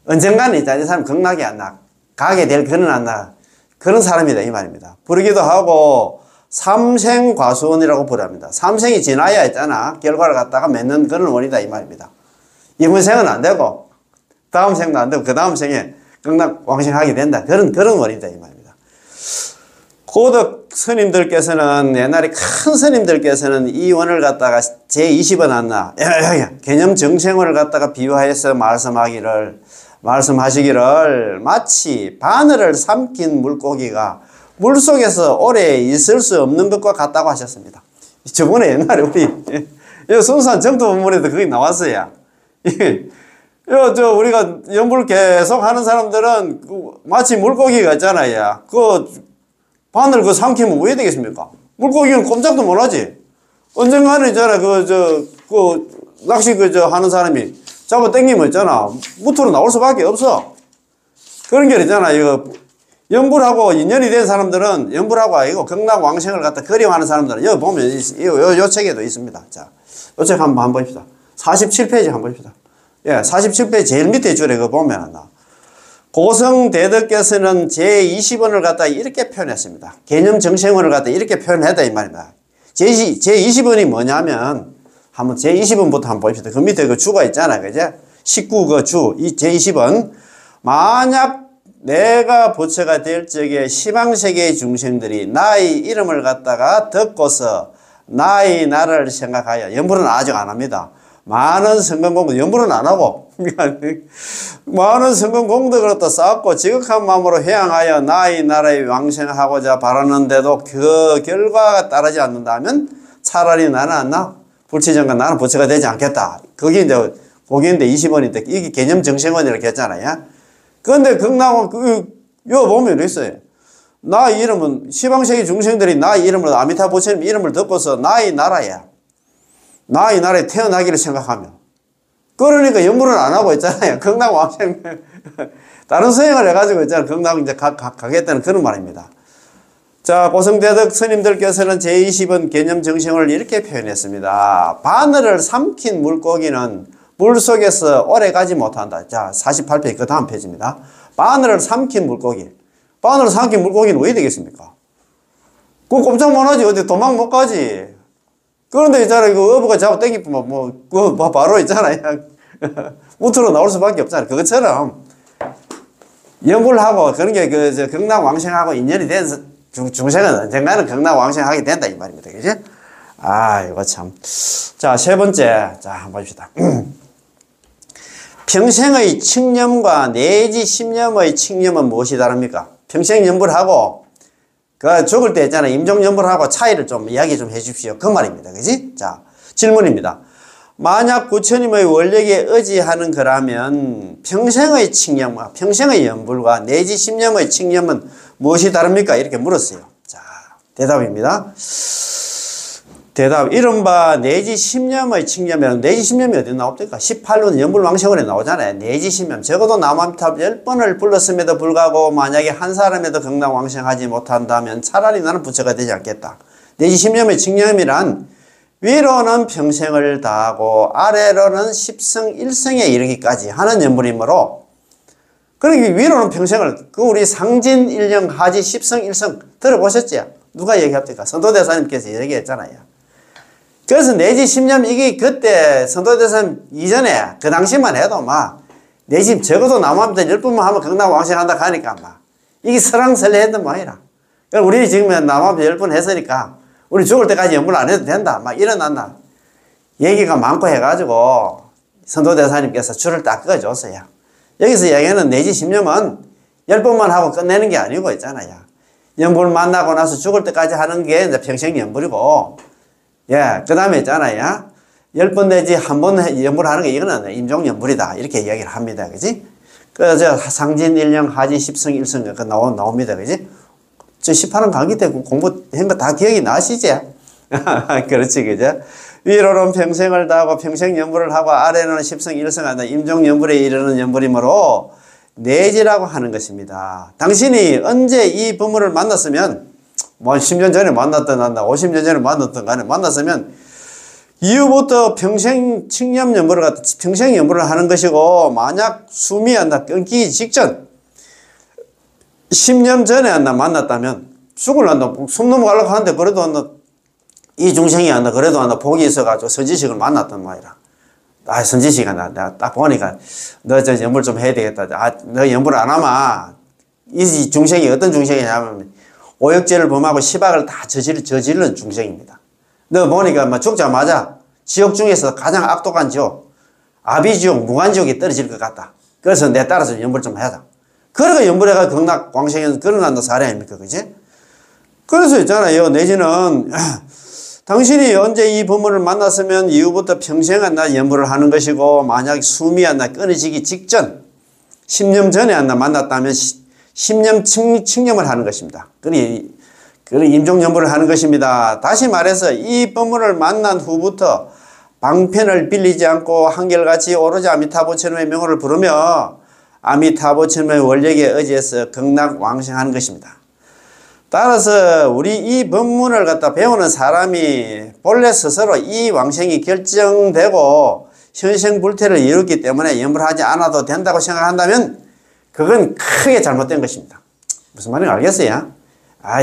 Speaker 1: 언젠가는 있다. 이 사람 극락이 안 나. 가게 될 그런 안 나. 그런 사람이다 이 말입니다. 부르기도 하고 삼생과수원이라고 부릅니다. 삼생이 지나야 했잖아. 결과를 갖다가 맺는 그런 원이다 이 말입니다. 이번 생은 안 되고 다음 생도 안 되고 그 다음 생에 극락왕생하게 된다. 그런 원이다 이 말입니다. 고덕 스님들께서는 옛날에 큰 스님들께서는 이 원을 갖다가 제20원 안나 개념 정생원을 갖다가 비유하여서 말씀하시기를 마치 바늘을 삼킨 물고기가 물속에서 오래 있을 수 없는 것과 같다고 하셨습니다. 저번에 옛날에 우리 순수한 정토본문에도 그게 나왔어요. 우리가 연불 계속 하는 사람들은 마치 물고기가 있잖아요. 바늘 삼키면 왜 되겠습니까? 물고기는 꼼짝도 못 하지. 언젠가는 있잖아. 낚시 하는 사람이 잡아 당기면 있잖아. 무트로 나올 수밖에 없어. 그런 게 있잖아. 연불하고 인연이 된 사람들은 연불하고 아니고 극락왕생을 갖다 그리워하는 사람들은 여기 보면 요 책에도 있습니다. 자, 요 책 한번 봅시다. 47페이지 한번 봅시다. 예, 47페이지 제일 밑에 줄에 그거 보면 고성대덕께서는 제20원을 갖다 이렇게 표현했습니다. 개념 정생원을 갖다 이렇게 표현했다 이 말입니다. 제20원이 뭐냐면 한번 제20원부터 한번 봅시다. 그 밑에 그 주가 있잖아요. 그죠? 19 그 주, 이 제20원. 만약 내가 부처가 될 적에 시방세계의 중생들이 나의 이름을 갖다가 듣고서 나의 나라를 생각하여, 연불은 아직 안 합니다. 많은 성공공덕, 연불은 안 하고 많은 성공공덕을 갖다 쌓고 지극한 마음으로 회양하여 나의 나라에 왕생하고자 바라는데도 그 결과가 따르지 않는다면 차라리 나는 불치정과 나는 부처가 되지 않겠다. 그게 이제 고기인데 20원인데 이게 개념 정생원이라고 했잖아요. 그런데 극락원 요 보면 있어요. 나 이름은 시방세계 중생들이 나 이름을 아미타 부처님 이름을 듣고서 나의 나라야. 나의 나라에 태어나기를 생각하며. 그러니까 연불은 안 하고 있잖아요. 극락왕생 다른 수행을 해가지고 있잖아요. 극락 이제 가겠다는 그런 말입니다. 자, 고성대덕 스님들께서는 제20원 개념 정생을 이렇게 표현했습니다. 바늘을 삼킨 물고기는 물속에서 오래 가지 못한다. 자, 48페이지 그 다음 페이지입니다. 바늘을 삼킨 물고기. 바늘을 삼킨 물고기는 왜 되겠습니까? 그거 꼼짝 못 하지. 어디 도망 못 가지. 그런데 있잖아요. 어부가 잡아 당기면 바로 있잖아요. 무트로 나올 수밖에 없잖아요. 그것처럼 연불하고 그런 게 극락왕생하고 인연이 된 중생은 언젠가는 극락왕생하게 된다 이 말입니다. 그지? 이거 참. 자, 세 번째. 자, 한번 봅시다. 평생의 칙념과 내지 십념의 칙념은 무엇이 다릅니까? 평생 연불하고 죽을 때 있잖아요. 임종연불하고 차이를 좀 이야기 좀 해주십시오. 그 말입니다. 그지? 자, 질문입니다. 만약 부처님의 원력에 의지하는 거라면 평생의 칙념과 평생의 연불과 내지 십념의 칙념은 무엇이 다릅니까? 이렇게 물었어요. 자, 대답입니다. 대답. 이른바 내지 십념의 칙념이라는 내지 십념이 어디 나옵니까? 18론 연불왕생원에 나오잖아요. 내지 십념. 적어도 남암탑 10번을 불렀음에도 불구하고 만약에 한 사람에도 극락왕생하지 못한다면 차라리 나는 부처가 되지 않겠다. 내지 십념의 칙념이란 위로는 평생을 다하고 아래로는 십성 일성에 이르기까지 하는 연불이므로 그러니까 위로는 평생을 우리 상진일령 하지 십성 일성 들어보셨죠? 누가 얘기합니까? 선도대사님께서 얘기했잖아요. 그래서 내지 십념 이게 그때 선도대사님 이전에 그 당시만 해도 내지 적어도 남한테 10분만 하면 극락왕생한다 가니까 이게 설왕설래했던 모양이라. 그러니까 우리 지금 남한테 10분 했으니까 우리 죽을 때까지 연불 안 해도 된다 일어났나 얘기가 많고 해가지고 선도대사님께서 줄을 딱 그어줬어요. 여기서 얘기하는 내지 십념은 10번만 하고 끝내는 게 아니고 있잖아요. 연불 만나고 나서 죽을 때까지 하는 게 이제 평생 연불이고, 그 다음에 있잖아요. 10번 내지 한 번 연불 하는 게 이거는 임종연불이다. 이렇게 이야기를 합니다. 그지? 그래서 상진일령 하지 십성 일성 그 나옵니다. 그지? 저 18원 강의 때 공부한 거 다 기억이 나시지? 그렇지, 그죠? 위로는 평생을 다하고 평생 연불을 하고 아래는 십성 일성한다. 임종연불에 이르는 연불이므로 내지라고 하는 것입니다. 당신이 언제 이 부모를 만났으면 10년 전에 만났던 50년 전에 만났던 간에 만났으면 이후부터 평생 칙념 연불을 갖다 평생 연불을 하는 것이고 만약 숨이 끊기기 직전 10년 전에 만났다면 죽을란다. 숨 넘어가려고 하는데, 그래도 이 중생이 그래도 복이 있어가지고 선지식을 만났단 말이라. 선지식아, 내가 딱 보니까, 너 저 연불 좀 해야 되겠다. 너 연불 안 하면, 이 중생이 어떤 중생이냐면, 오역죄를 범하고 시박을 다 저지르는 중생입니다. 너 보니까 죽자마자 지옥 중에서 가장 악독한 지옥, 아비지옥, 무간지옥에 떨어질 것 같다. 그래서 내 따라서 연불 좀 해야. 그러고 연불해가 극락 광생에서 그러난다 사례 아닙니까? 그지? 그래서 있잖아요. 내지는, 당신이 언제 이 부모를 만났으면 이후부터 평생 연불을 하는 것이고, 만약 숨이 끊어지기 직전, 10년 전에 만났다면 10년 칙념을 하는 것입니다. 그리 임종연불을 하는 것입니다. 다시 말해서 이 법문을 만난 후부터 방편을 빌리지 않고 한결같이 오로지 아미타부처님의 명호를 부르며 아미타부처님의 원력에 의지해서 극락왕생하는 것입니다. 따라서 우리 이 법문을 갖다 배우는 사람이 본래 스스로 이 왕생이 결정되고 현생불태를 이뤘기 때문에 연불하지 않아도 된다고 생각한다면 그건 크게 잘못된 것입니다. 무슨 말인지 알겠어요?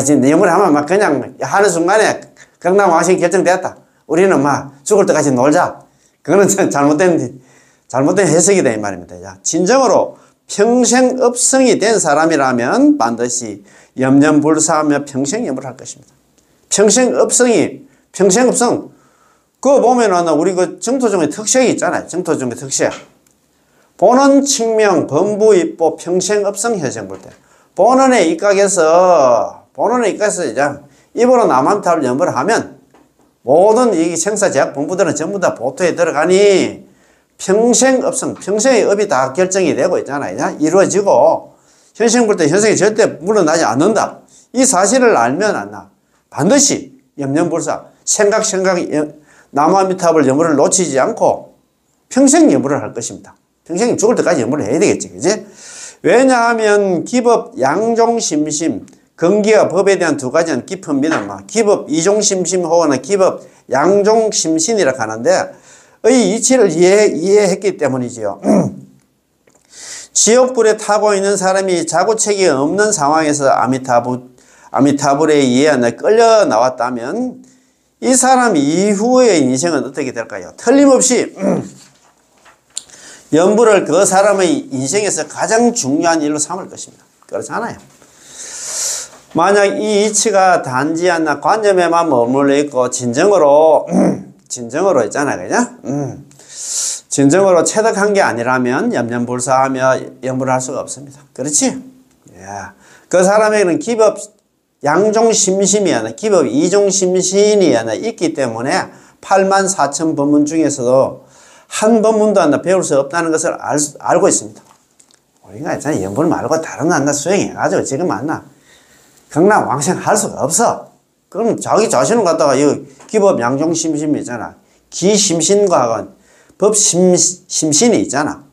Speaker 1: 지금 연불하면 그냥 하는 순간에 극락왕생이 결정됐다. 우리는 죽을 때까지 놀자. 그거는 잘못된 해석이다 이 말입니다. 진정으로 평생 업성이 된 사람이라면 반드시 염려불사하며 평생 연불할 것입니다. 평생 업성. 그거 보면은 우리 그 정토종의 특색이 있잖아요. 정토종의 특색. 본원 칙명, 범부 입보, 평생 업성 현생불태. 본원에 입각해서 이제 입으로 남한타를 연불을 하면 모든 이 생사제약 본부들은 전부 다 보토에 들어가니 평생 업성, 평생의 업이 다 결정이 되고 있잖아요. 이루어지고 현생불태 현생이 절대 물러나지 않는다. 이 사실을 알면 반드시 염려불사, 생각 나무아미타불 연불을 놓치지 않고 평생 연불을 할 것입니다. 평생 죽을 때까지 연불을 해야 되겠지, 그지? 왜냐하면 기법 양종심심, 근기와 법에 대한 두 가지는 깊습니다. 기법 이종심심 혹은 기법 양종심신이라고 하는데 의 이치를 이해했기 때문이지요. 지옥불에 타고 있는 사람이 자구책이 없는 상황에서 아미타불에 의해 끌려 나왔다면 이 사람 이후의 인생은 어떻게 될까요? 틀림없이 연불을 그 사람의 인생에서 가장 중요한 일로 삼을 것입니다. 그렇잖아요. 만약 이 이치가 단지 관념에만 머물러 있고 진정으로 있잖아요. 그죠? 진정으로 체득한 게 아니라면 염려불사하며 연불할 수가 없습니다. 그렇지? 그 사람에게는 기법 양종심심이 기법 이종심신이 있기 때문에 84,000 법문 중에서도 한 법문도 배울 수 없다는 것을 알고 있습니다. 우리가 있잖아요. 연불 말고 다른 수행해가지고 지금 극락왕생 할 수가 없어. 그럼 자기 자신을 갖다가 이 기법 양종심심이 있잖아. 기심신과 법심신이 있잖아.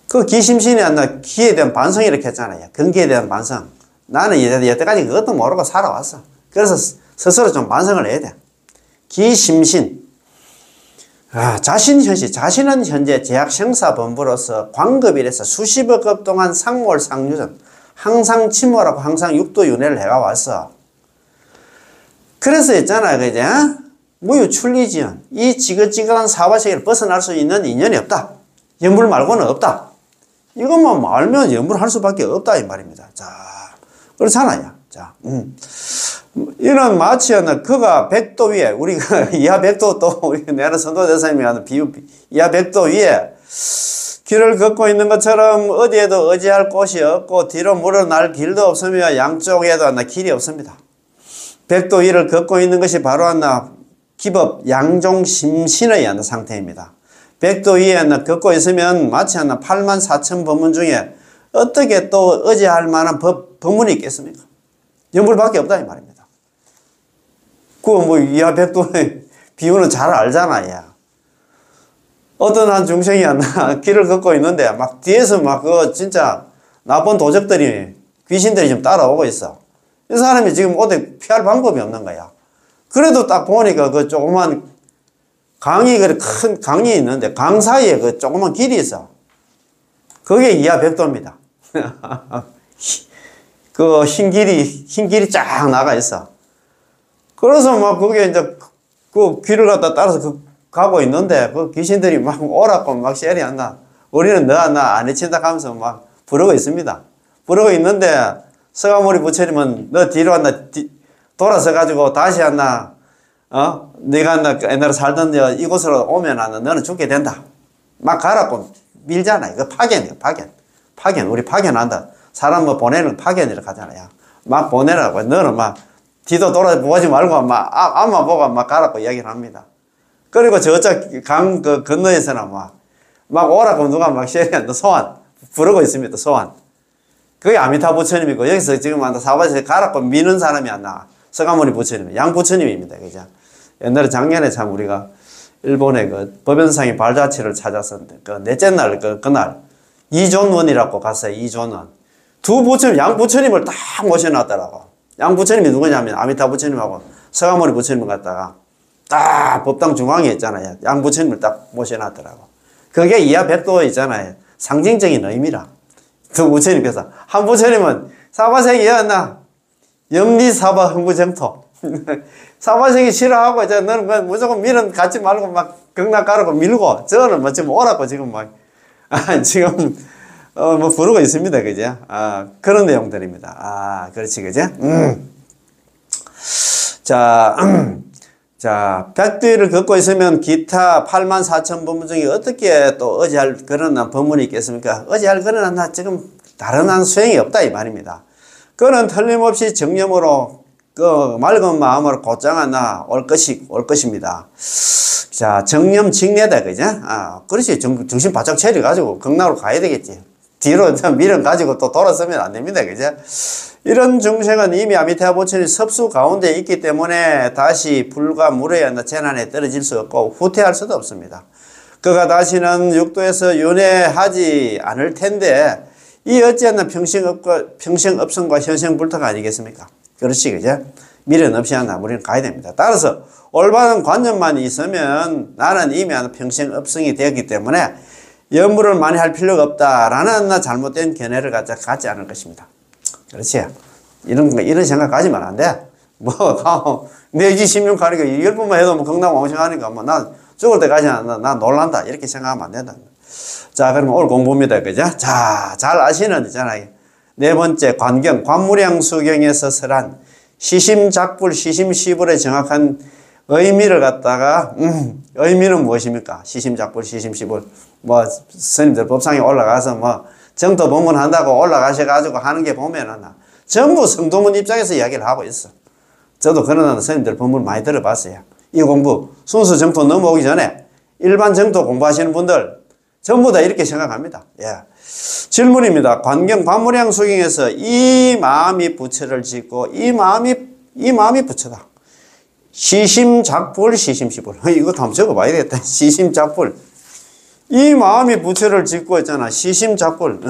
Speaker 1: 그 기심신이 기에 대한 반성이 이렇게 했잖아요. 근기에 대한 반성. 나는 여태까지 그것도 모르고 살아왔어. 그래서 스스로 좀 반성을 해야 돼. 기심신. 자신은 현재 제약생사본부로서 광급일에서 수십억 급 동안 상몰상유전, 항상 침몰하고 항상 육도윤회를 해가 왔어. 그래서 있잖아, 그제? 무유출리지연. 이 지긋지긋한 사바세계를 벗어날 수 있는 인연이 없다. 연불 말고는 없다. 이것만 알면 연불할 수밖에 없다, 이 말입니다. 자, 그렇잖아요. 자, 이런 마치 그가 백도 위에, 우리가 이하 백도 또, 우리 내는 선도대사님이 하는 비유, 이하 백도 위에 길을 걷고 있는 것처럼 어디에도 의지할 곳이 없고 뒤로 물러날 길도 없으며 양쪽에도 길이 없습니다. 백도 위를 걷고 있는 것이 바로 기법 양종심신의 상태입니다. 백도 위에 걷고 있으면 마치 84,000 법문 중에 어떻게 또 의지할 만한 법문이 있겠습니까? 연불밖에 없다 이 말입니다. 그 이하 백도의 비유는 잘 알잖아요. 어떤 한 중생이 길을 걷고 있는데 뒤에서 진짜 나쁜 도적들이 귀신들이 좀 따라오고 있어. 이 사람이 지금 어디 피할 방법이 없는 거야. 그래도 딱 보니까 그 조그만 큰 강이 있는데 강 사이에 그 조그만 길이 있어. 그게 이하 백도입니다. 그 흰 길이 쫙 나가 있어. 그래서 막 그게 이제 그 길을 갖다 따라서 가고 있는데 그 귀신들이 막 오라고 막 셀이 안 나. 우리는 너 나 안 해친다 하면서 막 부르고 있습니다. 부르고 있는데 서가모니 부처님은 너 뒤로 왔나 돌아서 가지고 다시 왔나 네가 왔나 옛날에 살던 이곳으로 오면 안 너는 죽게 된다. 막 가라고 밀잖아. 이거 파견이야. 파견 우리 파견한다. 사람 뭐 보내는 파견이라고 하잖아요. 막 보내라고. 너는 막 뒤도 돌아보지 말고 막 앞만 보고 막 가라고 이야기를 합니다. 그리고 저쪽 강 그 건너에서는 막 오라고 누가 막 소환 부르고 있습니다. 소환. 그게 아미타 부처님이고 여기서 지금 사바에서 가라고 미는 사람이 안 나와. 서가모니 부처님, 양 부처님입니다. 그죠? 옛날에 작년에 참 우리가 일본의 그 법연상의 발자취를 찾았었는데 그 넷째 날 그날 이존원이라고 갔어요. 이존원. 두 부처님, 양 부처님을 딱 모셔놨더라고. 양 부처님이 누구냐면 아미타 부처님하고 서가모니 부처님을 갖다가 딱 법당 중앙에 있잖아요. 양 부처님을 딱 모셔놨더라고. 그게 이하 백도 있잖아요. 상징적인 의미라. 두 부처님께서 한 부처님은 사바세계였나 염리사바 흥부정토 사바세계 싫어하고 이제 너는 무조건 밀은 갖지 말고 막 극락 가라고 밀고 저는 뭐 지금 오라고 지금 막 지금 뭐 부르고 있습니다. 그죠? 그런 내용들입니다. 그렇지 그죠? 자, 백두위를 걷고 있으면 기타 84,000 법문 중에 어떻게 또 어지할 그런 법문이 있겠습니까? 어지할 그런 지금 다른 한 수행이 없다 이 말입니다. 그는 틀림없이 정념으로 그 맑은 마음으로 곧장 올 것입니다. 자, 정념 직내다 그죠? 그렇지. 정신 바짝 차려가지고 극락으로 가야 되겠지. 뒤로 미련 가지고 또 돌아서면 안 됩니다. 그죠? 이런 중생은 이미 아미타 부처님 섭수 가운데 있기 때문에 다시 불과 물에 재난에 떨어질 수 없고 후퇴할 수도 없습니다. 그가 다시는 육도에서 윤회하지 않을 텐데 이 어찌하나 평생업성과 현생불타가 아니겠습니까? 그렇지 그죠? 미련 없이 우리는 가야 됩니다. 따라서 올바른 관념만 있으면 나는 이미 평생업성이 되었기 때문에 염불을 많이 할 필요가 없다라는 잘못된 견해를 갖지 않을 것입니다. 그렇지. 이런 생각 가지면 안 돼. 내지 16 가니까 10번만 해도 건강왕성하니까 난 죽을 때까지 나 놀란다. 이렇게 생각하면 안 된다. 자, 그러면 오늘 공부입니다. 그죠? 자, 잘 아시는 있잖아요. 네 번째, 관무량수경에서 설한 시심작불, 시심시불의 정확한 의미를 갖다가, 의미는 무엇입니까? 시심작불, 시심시불. 스님들 법상에 올라가서 정토 법문한다고 올라가셔가지고 하는 게 보면은 전부 성도문 입장에서 이야기를 하고 있어. 저도 그런 스님들 법문 많이 들어봤어요. 이 공부, 순수 정토 넘어오기 전에 일반 정토 공부하시는 분들 전부 다 이렇게 생각합니다. 예. 질문입니다. 관무량 수경에서 이 마음이 부처를 짓고 이 마음이 부처다. 시심작불, 시심시불. 이것도 한번 적어봐야 되겠다. 시심작불. 이 마음이 부처를 짓고 있잖아. 시심작불.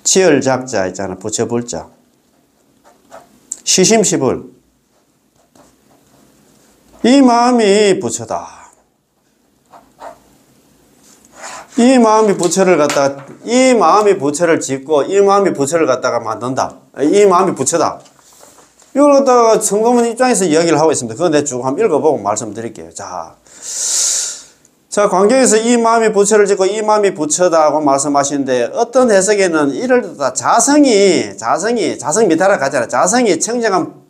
Speaker 1: 지열작자 있잖아. 부처불자. 시심시불. 이 마음이 부처다. 이 마음이 부처를 짓고 이 마음이 부처를 갖다가 만든다. 이 마음이 부처다. 이걸 갖다가 성도문 입장에서 이야기를 하고 있습니다. 그거 내가 쭉 한번 읽어보고 말씀드릴게요. 자, 광경에서 이 마음이 부처를 짓고 이 마음이 부처다고 말씀하시는데 어떤 해석에는 이를 듣다 자성 밑하라 가잖아. 자성이 청정한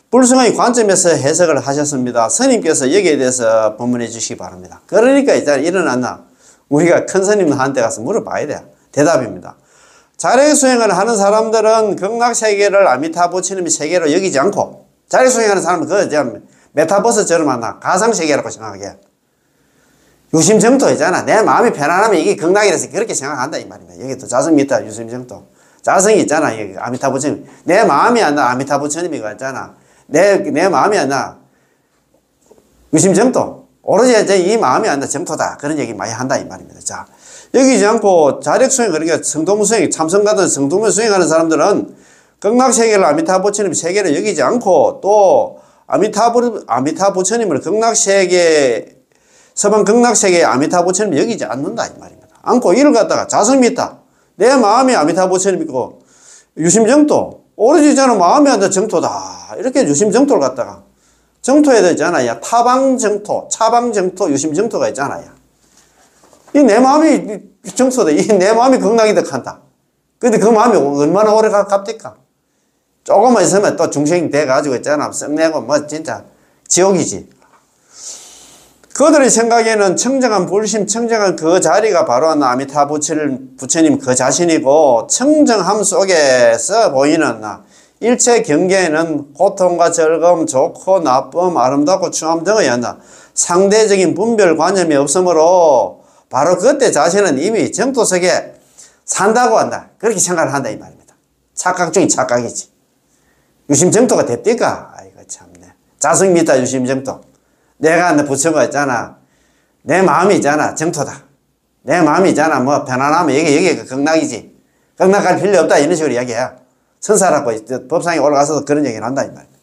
Speaker 1: 불성의 관점에서 해석을 하셨습니다. 스님께서 여기에 대해서 법문해 주시기 바랍니다. 그러니까 이제 일어났나 우리가 큰 스님한테 가서 물어봐야 돼요. 대답입니다. 자력 수행을 하는 사람들은 극락세계를 아미타 부처님의 세계로 여기지 않고 자력 수행하는 사람은 그 메타버스처럼 가상세계라고 생각하게. 유심정토 있잖아. 내 마음이 편안하면 이게 극락이라서 그렇게 생각한다 이 말입니다. 여기 또 자성 밑에 유심정토. 자성이 있잖아. 여기 아미타 부처님. 내 마음이 안 나. 아미타 부처님이 있잖아. 내 마음이 안 나. 유심정토. 오로지 이제 이 마음이 안 나. 정토다. 그런 얘기 많이 한다 이 말입니다. 자, 여기지 않고 자력 수행, 그러니까 성도문 수행, 참선 같은 성도문 수행하는 사람들은 극락세계를 아미타 부처님 세계를 여기지 않고 또 아미타 부처님을 극락세계, 서방 극락세계의 아미타 부처님을 여기지 않는다 이 말입니다. 안고 이를 갖다가 자성미타, 내 마음이 아미타 부처님이고 유심정토, 오로지 저는 마음이 아니라 정토다. 이렇게 유심정토를 갖다가 정토에 되잖아요. 타방정토, 차방정토, 유심정토가 있잖아요. 이 내 마음이 정토다. 이 내 마음이 극락이다 한다. 근데 그 마음이 얼마나 오래 갑니까? 조금만 있으면 또 중생이 돼가지고 있잖아. 썩내고 뭐 진짜 지옥이지. 그들의 생각에는 청정한 불심, 청정한 그 자리가 바로 아미타 부처님 그 자신이고, 청정함 속에서 보이는 일체 경계에는 고통과 즐거움, 좋고 나쁨, 아름답고 추함 등의 상대적인 분별관념이 없으므로 바로 그때 자신은 이미 정토 속에 산다고 한다. 그렇게 생각을 한다 이 말입니다. 착각 중에 착각이지. 유심정토가 됩니까? 아이고 참네. 자성미타 유심정토. 내가 부처가 있잖아. 내 마음이 있잖아. 정토다. 내 마음이 있잖아. 뭐 편안하면 여기 극락이지. 극락 갈 필요 없다. 이런 식으로 이야기해. 선사라고 법상에 올라가서도 그런 얘기를 한다 이 말입니다.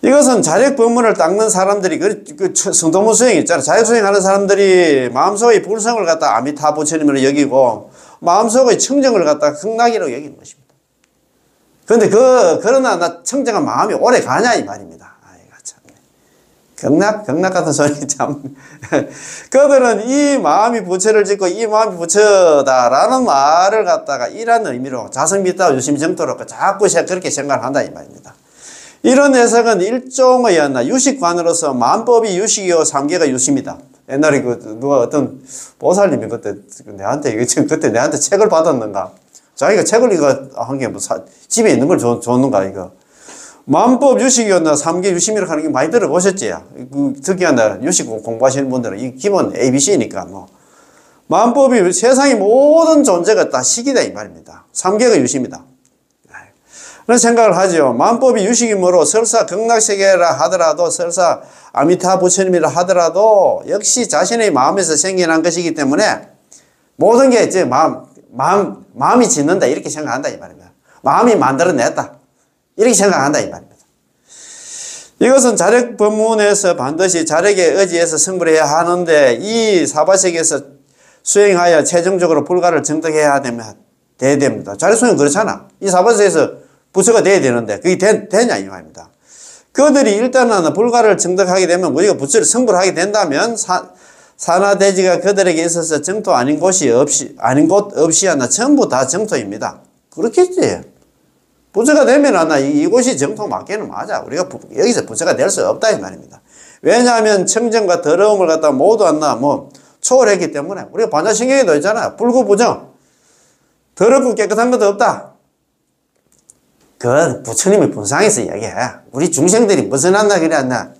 Speaker 1: 이것은 자력법문을 닦는 사람들이 그 성도문 수행 있잖아. 자력수행하는 사람들이 마음속의 불성을 갖다 아미타 부처님으로 여기고 마음속의 청정을 갖다 극락이라고 여기는 것입니다. 그런데 그러나 나 청정한 마음이 오래 가냐 이 말입니다. 아이고 참. 극락 같은 소리 참. 그들은 이 마음이 부처를 짓고 이 마음이 부처다라는 말을 갖다가 이런 의미로 자성미타 유심정토로 자꾸 그렇게 생각을 한다 이 말입니다. 이런 해석은 일종의 유식관으로서 만법이 유식이요 삼계가 유심이다. 옛날에 누가 어떤 보살님이 그때 내한테 책을 받았는가? 자기가 책을 한 게 집에 있는 걸 줬는가 이거. 만법 유식이었나 삼계 유심이라고 하는 게 많이 들어보셨지? 특히 유식 공부하시는 분들은 이 기본 ABC니까 뭐. 만법이 세상의 모든 존재가 다 식이다 이 말입니다. 삼계가 유심이다. 그런 생각을 하죠. 만법이 유식이므로 설사 극락세계라 하더라도 설사 아미타 부처님이라 하더라도 역시 자신의 마음에서 생겨난 것이기 때문에 모든 게 이제 마음이 짓는다 이렇게 생각한다 이 말입니다. 마음이 만들어냈다 이렇게 생각한다 이 말입니다. 이것은 자력 법문에서 반드시 자력에 의지해서 승부를 해야 하는데 이 사바세계에서 수행하여 최종적으로 불가를 정득해야 돼야 됩니다. 자력 수행 그렇잖아. 이 사바세계에서 부처가 돼야 되는데 그게 되냐 이 말입니다. 그들이 일단은 불가를 정득하게 되면 우리가 부처를 승부를 하게 된다면 산하대지가 그들에게 있어서 정토 아닌 곳 없이 하나 전부 다 정토입니다. 그렇겠지. 부처가 되면 하나 이곳이 정토 맞기는 맞아. 우리가 여기서 부처가 될 수 없다 이 말입니다. 왜냐하면 청정과 더러움을 갖다 모두 하나 초월했기 때문에 우리가 반자신경에도 있잖아. 불구부정. 더럽고 깨끗한 것도 없다. 그건 부처님의 분상에서 이야기해. 우리 중생들이 벗어난다 그래 안나.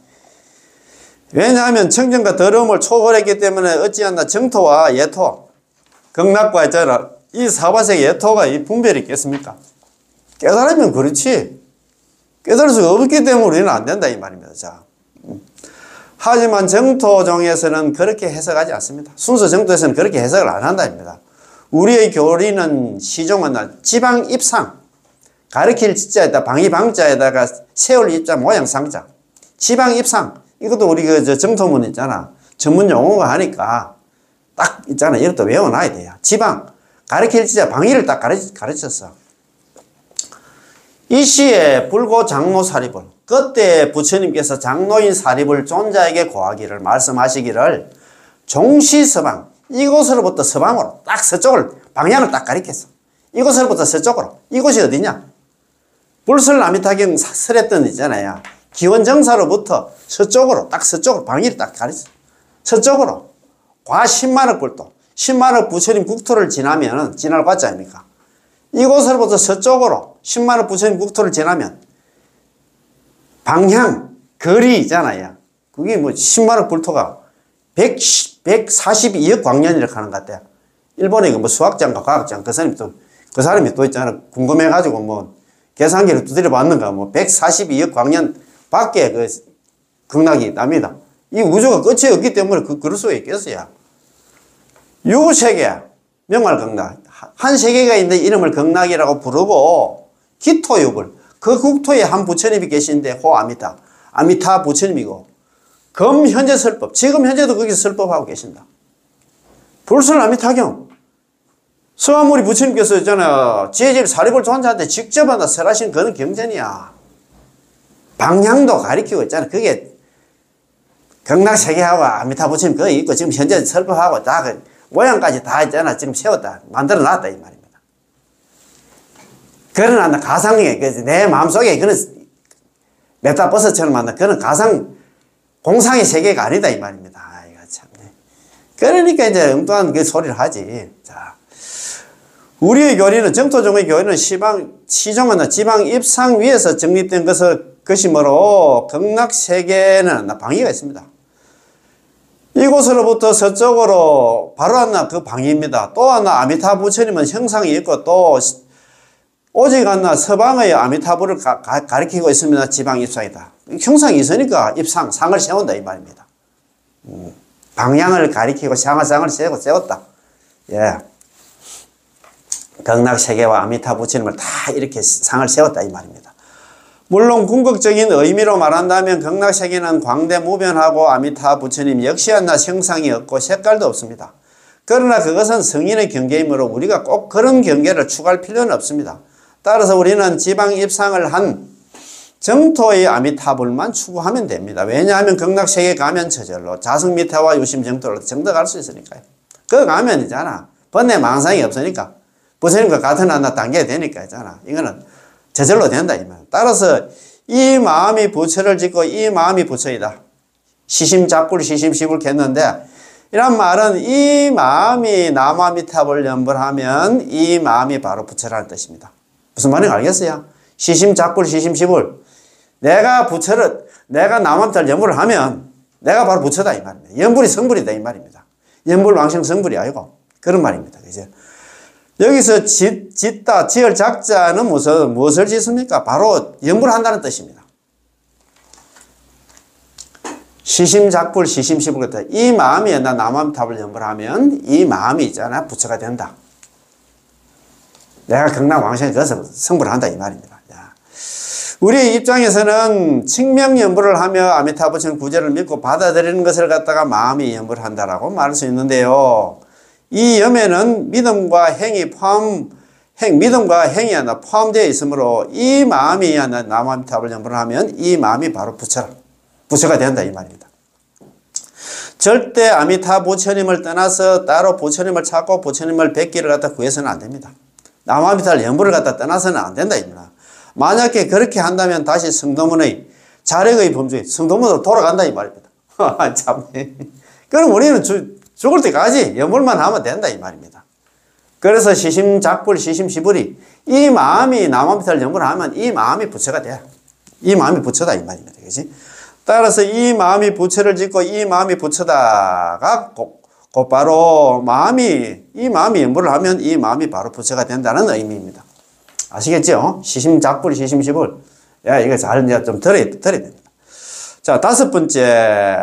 Speaker 1: 왜냐하면 청정과 더러움을 초월했기 때문에 어찌한나 정토와 예토, 극락과 있잖아. 이 사바세계 예토가 이 분별이 있겠습니까? 깨달으면 그렇지. 깨달을 수가 없기 때문에 우리는 안 된다 이 말입니다. 자. 하지만 정토종에서는 그렇게 해석하지 않습니다. 순서 정토에서는 그렇게 해석을 안 한다입니다. 우리의 교리는 시종은 지방입상. 가르칠 지자에다 방이방자에다가 세울 입자 모양 상자. 지방입상. 이것도 우리 정토문 있잖아. 전문 용어가 하니까 딱 있잖아. 이것도 외워놔야 돼요. 지방. 가르칠 지자 방이를 딱 가르쳤어. 이 시에 불고 장로 사립을. 그때 부처님께서 장로인 사립을 존자에게 고하기를 말씀하시기를 종시서방. 이곳으로부터 서방으로 딱 서쪽을 방향을 딱 가리켰어. 이곳으로부터 서쪽으로. 이곳이 어디냐? 불설나미타경 설했던 있잖아요. 기원정사로부터 서쪽으로 딱 서쪽으로 방위를 딱 가리쳤어. 서쪽으로 과 10만억 불도 10만억 부처님 국토를 지나면 지날 과자 아닙니까? 이곳으로부터 서쪽으로 10만억 부처님 국토를 지나면 방향 거리 있잖아요. 그게 10만억 불토가 142억 광년이라고 하는 것 같아요. 일본에 수학자인가 과학자인가 그 사람이 또 있잖아. 궁금해가지고 계산기를 두드려 봤는가 142억 광년 밖에 극락이 납니다. 이 우주가 끝이 없기 때문에 그럴 수가 있겠어요. 유세계 명활극락 한 세계가 있는데 이름을 극락이라고 부르고 기토육을 그 국토에 한 부처님이 계신데 호아미타 아미타 부처님이고 검 현재 설법 지금 현재도 거기서 설법하고 계신다. 불설아미타경. 서한무리 부처님께서 있잖아, 지혜질 사리불 존자한테 직접 하나 설하신 그런 경전이야. 방향도 가리키고 있잖아. 그게 극락세계하고 아미타 부처님 그거 있고 지금 현재 설법하고 다 그 모양까지 다 있잖아. 지금 세웠다. 만들어 놨다 이 말입니다. 그러나 가상에 내 마음속에 그런 메타버스처럼 만든 그런 가상 공상의 세계가 아니다 이 말입니다. 이거 참. 그러니까 이제 엉뚱한 그 소리를 하지. 자, 우리의 교리는 정토종의 교리는 시종은 지방 입상 위에서 정립된 것이므로 극락세계는 방위가 있습니다. 이곳으로부터 서쪽으로 바로 하나 그 방위입니다. 또 하나 아미타 부처님은 형상이 있고 또 오직 하나 서방의 아미타부를 가리키고 있습니다. 지방 입상이다. 형상이 있으니까 입상, 상을 세운다 이 말입니다. 방향을 가리키고 상을 세웠다. 예. 극락세계와 아미타 부처님을 다 이렇게 상을 세웠다 이 말입니다. 물론 궁극적인 의미로 말한다면 극락세계는 광대무변하고 아미타 부처님 역시 하나 형상이 없고 색깔도 없습니다. 그러나 그것은 성인의 경계이므로 우리가 꼭 그런 경계를 추구할 필요는 없습니다. 따라서 우리는 지방 입상을 한 정토의 아미타불만 추구하면 됩니다. 왜냐하면 극락세계 가면 저절로 자성미타와 유심정토로 정덕할 수 있으니까요. 그거 가면이잖아. 번뇌 망상이 없으니까 부처님과 같은 하나 단계가 되니까 있잖아. 이거는 저절로 된다 이 말. 따라서 이 마음이 부처를 짓고 이 마음이 부처이다. 시심작불 시심시불 겠는데 이란 말은 이 마음이 나무아미타불 연불하면 이 마음이 바로 부처라는 뜻입니다. 무슨 말인지 알겠어요? 시심작불 시심시불. 내가 나무아미타불 연불을 하면 내가 바로 부처다 이 말입니다. 연불이 성불이다 이 말입니다. 연불 왕생 성불이 아니고 그런 말입니다. 그죠? 여기서 짓다, 지을 작자는 무엇을 짓습니까? 바로 연불한다는 뜻입니다. 시심작불, 시심시불 같다. 이 마음이 나 나무아미타불 연불하면 이 마음이 있잖아. 부처가 된다. 내가 극락왕생에 그것을 성불을 한다 이 말입니다. 우리 입장에서는 칭명연불을 하며 아미타 부처님 구제를 믿고 받아들이는 것을 갖다가 마음이 연불을 한다라고 말할 수 있는데요. 이 염에는 믿음과 행이 하나 포함되어 있으므로 이 마음이 하나 나무아미타불 연불을 하면 이 마음이 바로 부처가 된다 이 말입니다. 절대 아미타 부처님을 떠나서 따로 부처님을 찾고 부처님을 뵙기를 갖다 구해서는 안 됩니다. 나무아미타불 연불을 갖다 떠나서는 안 된다 입니다. 만약에 그렇게 한다면 다시 성도문의 자력의 범주에 성도문으로 돌아간다 이 말입니다. 참. 그럼 우리는 죽을 때까지 연불만 하면 된다 이 말입니다. 그래서 시심작불 시심시불이 이 마음이 나무아미타불 연불을 하면 이 마음이 부처가 돼. 이 마음이 부처다 이 말입니다. 그렇지? 따라서 이 마음이 부처를 짓고 이 마음이 부처다가 곧바로 이 마음이 연불을 하면 이 마음이 바로 부처가 된다는 의미입니다. 아시겠죠? 시심작불 시심시불. 야, 이거 잘 좀 들어야 됩니다. 자, 다섯 번째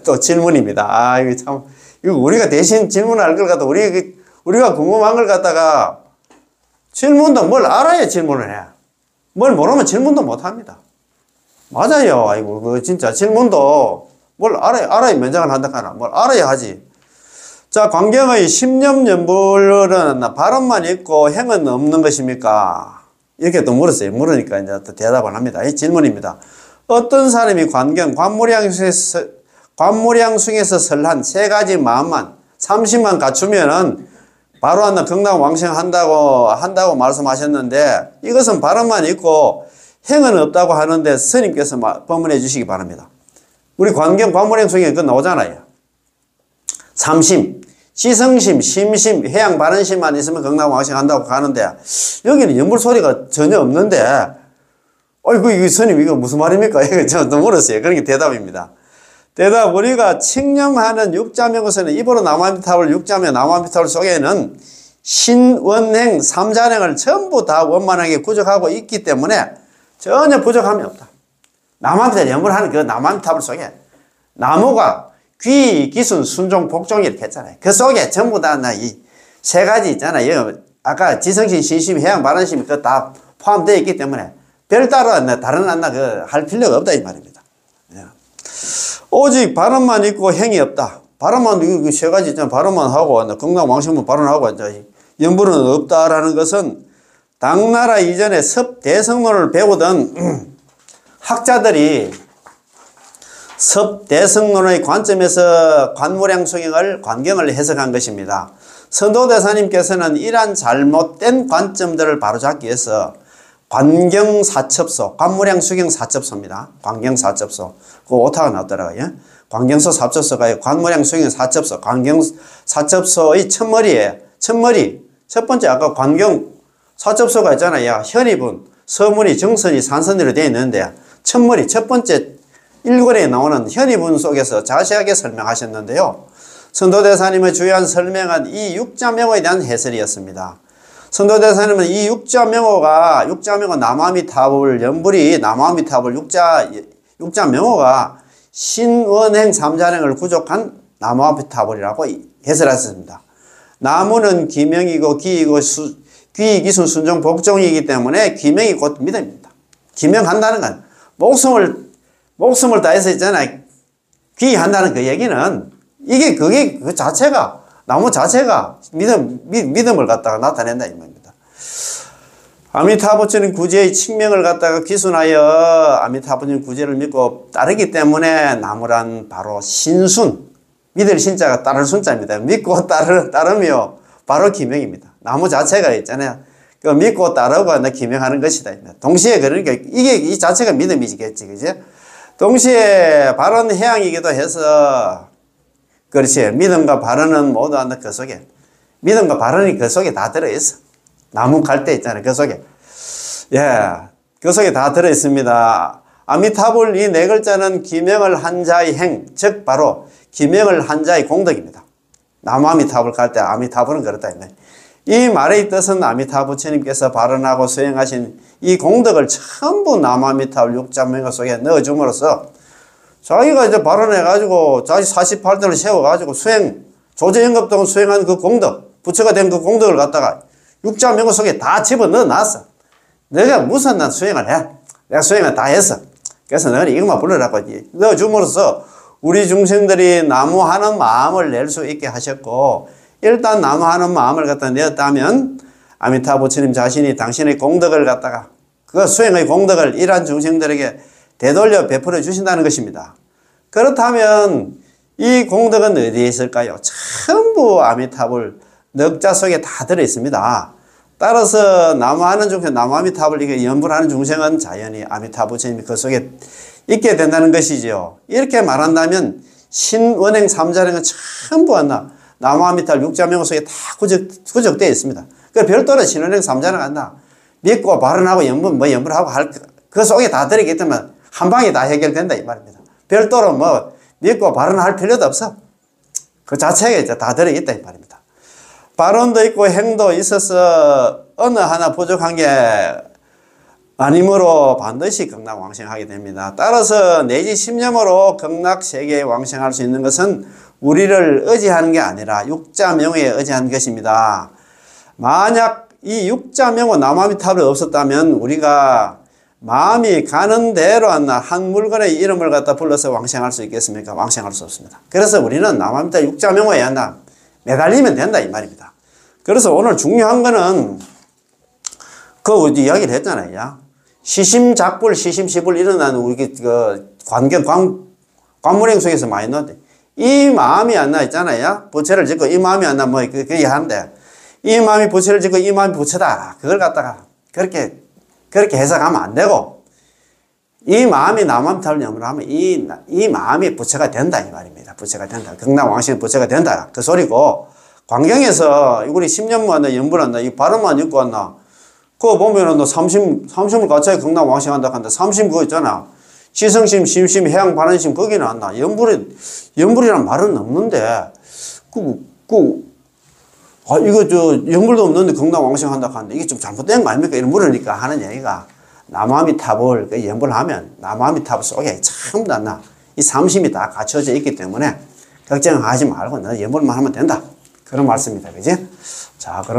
Speaker 1: 또 질문입니다. 이거 참 이거 우리가 대신 질문할 걸 갖다 우리가 궁금한 걸 갖다가 질문도 뭘 알아야 질문을 해. 뭘 모르면 질문도 못 합니다. 맞아요. 아이고 그 진짜 질문도 뭘 알아야 면장을 한다 하나. 뭘 알아야 하지. 자, 광경의 심념연불은 발음만 있고 행은 없는 것입니까? 이렇게 또 물었어요. 물으니까 이제 또 대답을 합니다. 이 질문입니다. 어떤 사람이 관무량숭에서 설한 세 가지 마음만 30만 갖추면은 바로 하나 극락왕생 한다고 말씀하셨는데 이것은 발음만 있고 행은 없다고 하는데 스님께서 법문해 주시기 바랍니다. 우리 관무량숭에 그거 나오잖아요. 삼심, 지성심, 심심, 해양 바른심만 있으면 극락왕생 한다고 가는데 여기는 연불 소리가 전혀 없는데 어이구 이거 스님 이거 무슨 말입니까? 이거 저도 물었어요. 그런 게 대답입니다. 대답 우리가 칭념하는 육자명에서는 입으로 나무아미타불 육자명 나무아미타불 속에는 신원행 삼자행을 전부 다 원만하게 구족하고 있기 때문에 전혀 부족함이 없다. 나무아미타불 연불하는 그 나무아미타불 속에 나무가 귀, 기순, 순종, 복종 이렇게 했잖아요. 그 속에 전부 다 이 세 가지 있잖아요. 아까 지성심, 신심, 해양, 바른심 그 다 포함되어 있기 때문에 별따로 다른 할 필요가 없다 이 말입니다. 오직 발음만 있고 행이 없다. 발언만, 이거 세 가지 있잖아. 발언만 하고, 극락왕생문 발언하고, 연불은 없다라는 것은 당나라 이전에 섭대성론을 배우던 학자들이 섭대성론의 관점에서 관경을 해석한 것입니다. 선도대사님께서는 이러한 잘못된 관점들을 바로잡기 위해서 관경사첩소, 관무량수경사첩소입니다. 관경사첩소. 그 오타가 나왔더라고요. 관경서 사첩소가 관무량수경사첩소, 관경사첩소의 첫머리예요. 첫머리. 첫 번째 아까 관경사첩소가 있잖아요. 현이분, 서문이, 정선이, 산선으로 되어 있는데 첫머리, 첫 번째 1권에 나오는 현이분 속에서 자세하게 설명하셨는데요. 선도대사님의 주요한 설명은 이 육자명호에 대한 해설이었습니다. 선도대사님은 이 육자명호가 남아미타불, 연불이 남아미타불 육자명호가 신원행 삼자령을 구족한 남아미타불이라고 해설하셨습니다. 나무는 기명이고 귀, 기순, 순종, 복종이기 때문에 기명이 곧 믿음입니다. 기명한다는 건 목숨을 다해서 있잖아요. 귀한다는 그 얘기는 그게 그 자체가 나무 자체가 믿음을 갖다가 나타낸다 이 말입니다. 아미타부처님 구제의 칙명을 갖다가 기순하여 아미타부처님 구제를 믿고 따르기 때문에 나무란 바로 신순, 믿을 신자가 따를 순자입니다. 믿고 따르며 바로 기명입니다. 나무 자체가 있잖아요. 그 믿고 따르고 기명하는 것이다. 동시에 그러니까 이 자체가 믿음이겠지, 그지? 동시에 바른 해양이기도 해서 그렇지. 믿음과 발언은 모두 그 속에. 믿음과 발언이 그 속에 다 들어있어. 나무 갈대 있잖아요. 그 속에. 그 속에 다 들어있습니다. 아미타불 이 네 글자는 기명을 한 자의 행, 즉 바로 기명을 한 자의 공덕입니다. 나무 아미타불 갈 때 아미타불은 그렇다. 이 말의 뜻은 아미타부처님께서 발언하고 수행하신 이 공덕을 전부 나무 아미타불 육자명호 속에 넣어줌으로써 자기가 이제 발언해가지고 자기 48대를 세워가지고 조제영겁동을 수행한 그 공덕, 부처가 된 그 공덕을 갖다가 육자명호 속에 다 집어넣어 놨어. 내가 무슨 난 수행을 해? 내가 수행을 다 했어. 그래서 너는 이것만 불러라고 넣어줌으로써 우리 중생들이 나무하는 마음을 낼 수 있게 하셨고, 일단 나무하는 마음을 갖다 내었다면 아미타 부처님 자신이 당신의 공덕을 갖다가 그 수행의 공덕을 이러한 중생들에게 되돌려 베풀어 주신다는 것입니다. 그렇다면 이 공덕은 어디에 있을까요? 전부 아미타불 넉자 속에 다 들어있습니다. 따라서 나무하는 중생, 나무아미타불 이게 연불하는 중생은 자연히 아미타 부처님이 그 속에 있게 된다는 것이죠. 이렇게 말한다면 신원행 삼자령은 전부 나무아미타불 육자명호 속에 다 구적되어 있습니다. 그 별도로 신원행 삼자령 한다. 믿고 발언하고 연불하고 그 속에 다 들어있기 때문에 한 방에 다 해결된다 이 말입니다. 별도로 믿고 발언할 필요도 없어. 그 자체에 다 들어있다 이 말입니다. 발언도 있고 행도 있어서 어느 하나 부족한 게 아니므로 반드시 극락왕생하게 됩니다. 따라서 내지 십념으로 극락세계에 왕생할 수 있는 것은 우리를 의지하는 게 아니라 육자명호에 의지하는 것입니다. 만약 이 육자명호 남아미타불이 없었다면 우리가 마음이 가는 대로 한 물건의 이름을 갖다 불러서 왕생할 수 있겠습니까? 왕생할 수 없습니다. 그래서 우리는 남아미타 육자명호에 매달리면 된다 이 말입니다. 그래서 오늘 중요한 거는 그 이야기를 했잖아요. 시심작불, 시심시불 일어나는 우리 관물행 속에서 많이 나왔는데 이 마음이 안 나 있잖아요. 부처를 짓고 이 마음이 안 나 그게 하는데 이 마음이 부처를 짓고 이 마음이 부처다. 그걸 갖다가 그렇게 해석하면 안 되고 이 마음이 남아미타불 염을 하면 이 마음이 부처가 된다 이 말입니다. 부처가 된다. 극락왕생 부처가 된다. 그 소리고 광경에서 우리 10년만 연불한다. 이 발음만 읽고 왔나. 그거 보면은 너 삼심을 갖춰야 극락왕생한다 한다. 삼심 그거 있잖아. 시성심, 심심, 해양, 반응심 거기는 안 나. 연불이란 말은 없는데 이거 연불도 없는데 극락왕생한다 하는데 이게 좀 잘못된 거 아닙니까? 이런 물으니까 하는 얘기가 남아미타불 연불하면 남아미타불 속에 전부 다 이 삼심이 다 갖춰져 있기 때문에 걱정하지 말고 너 연불만 하면 된다. 그런 말씀입니다. 그지? 자, 그러면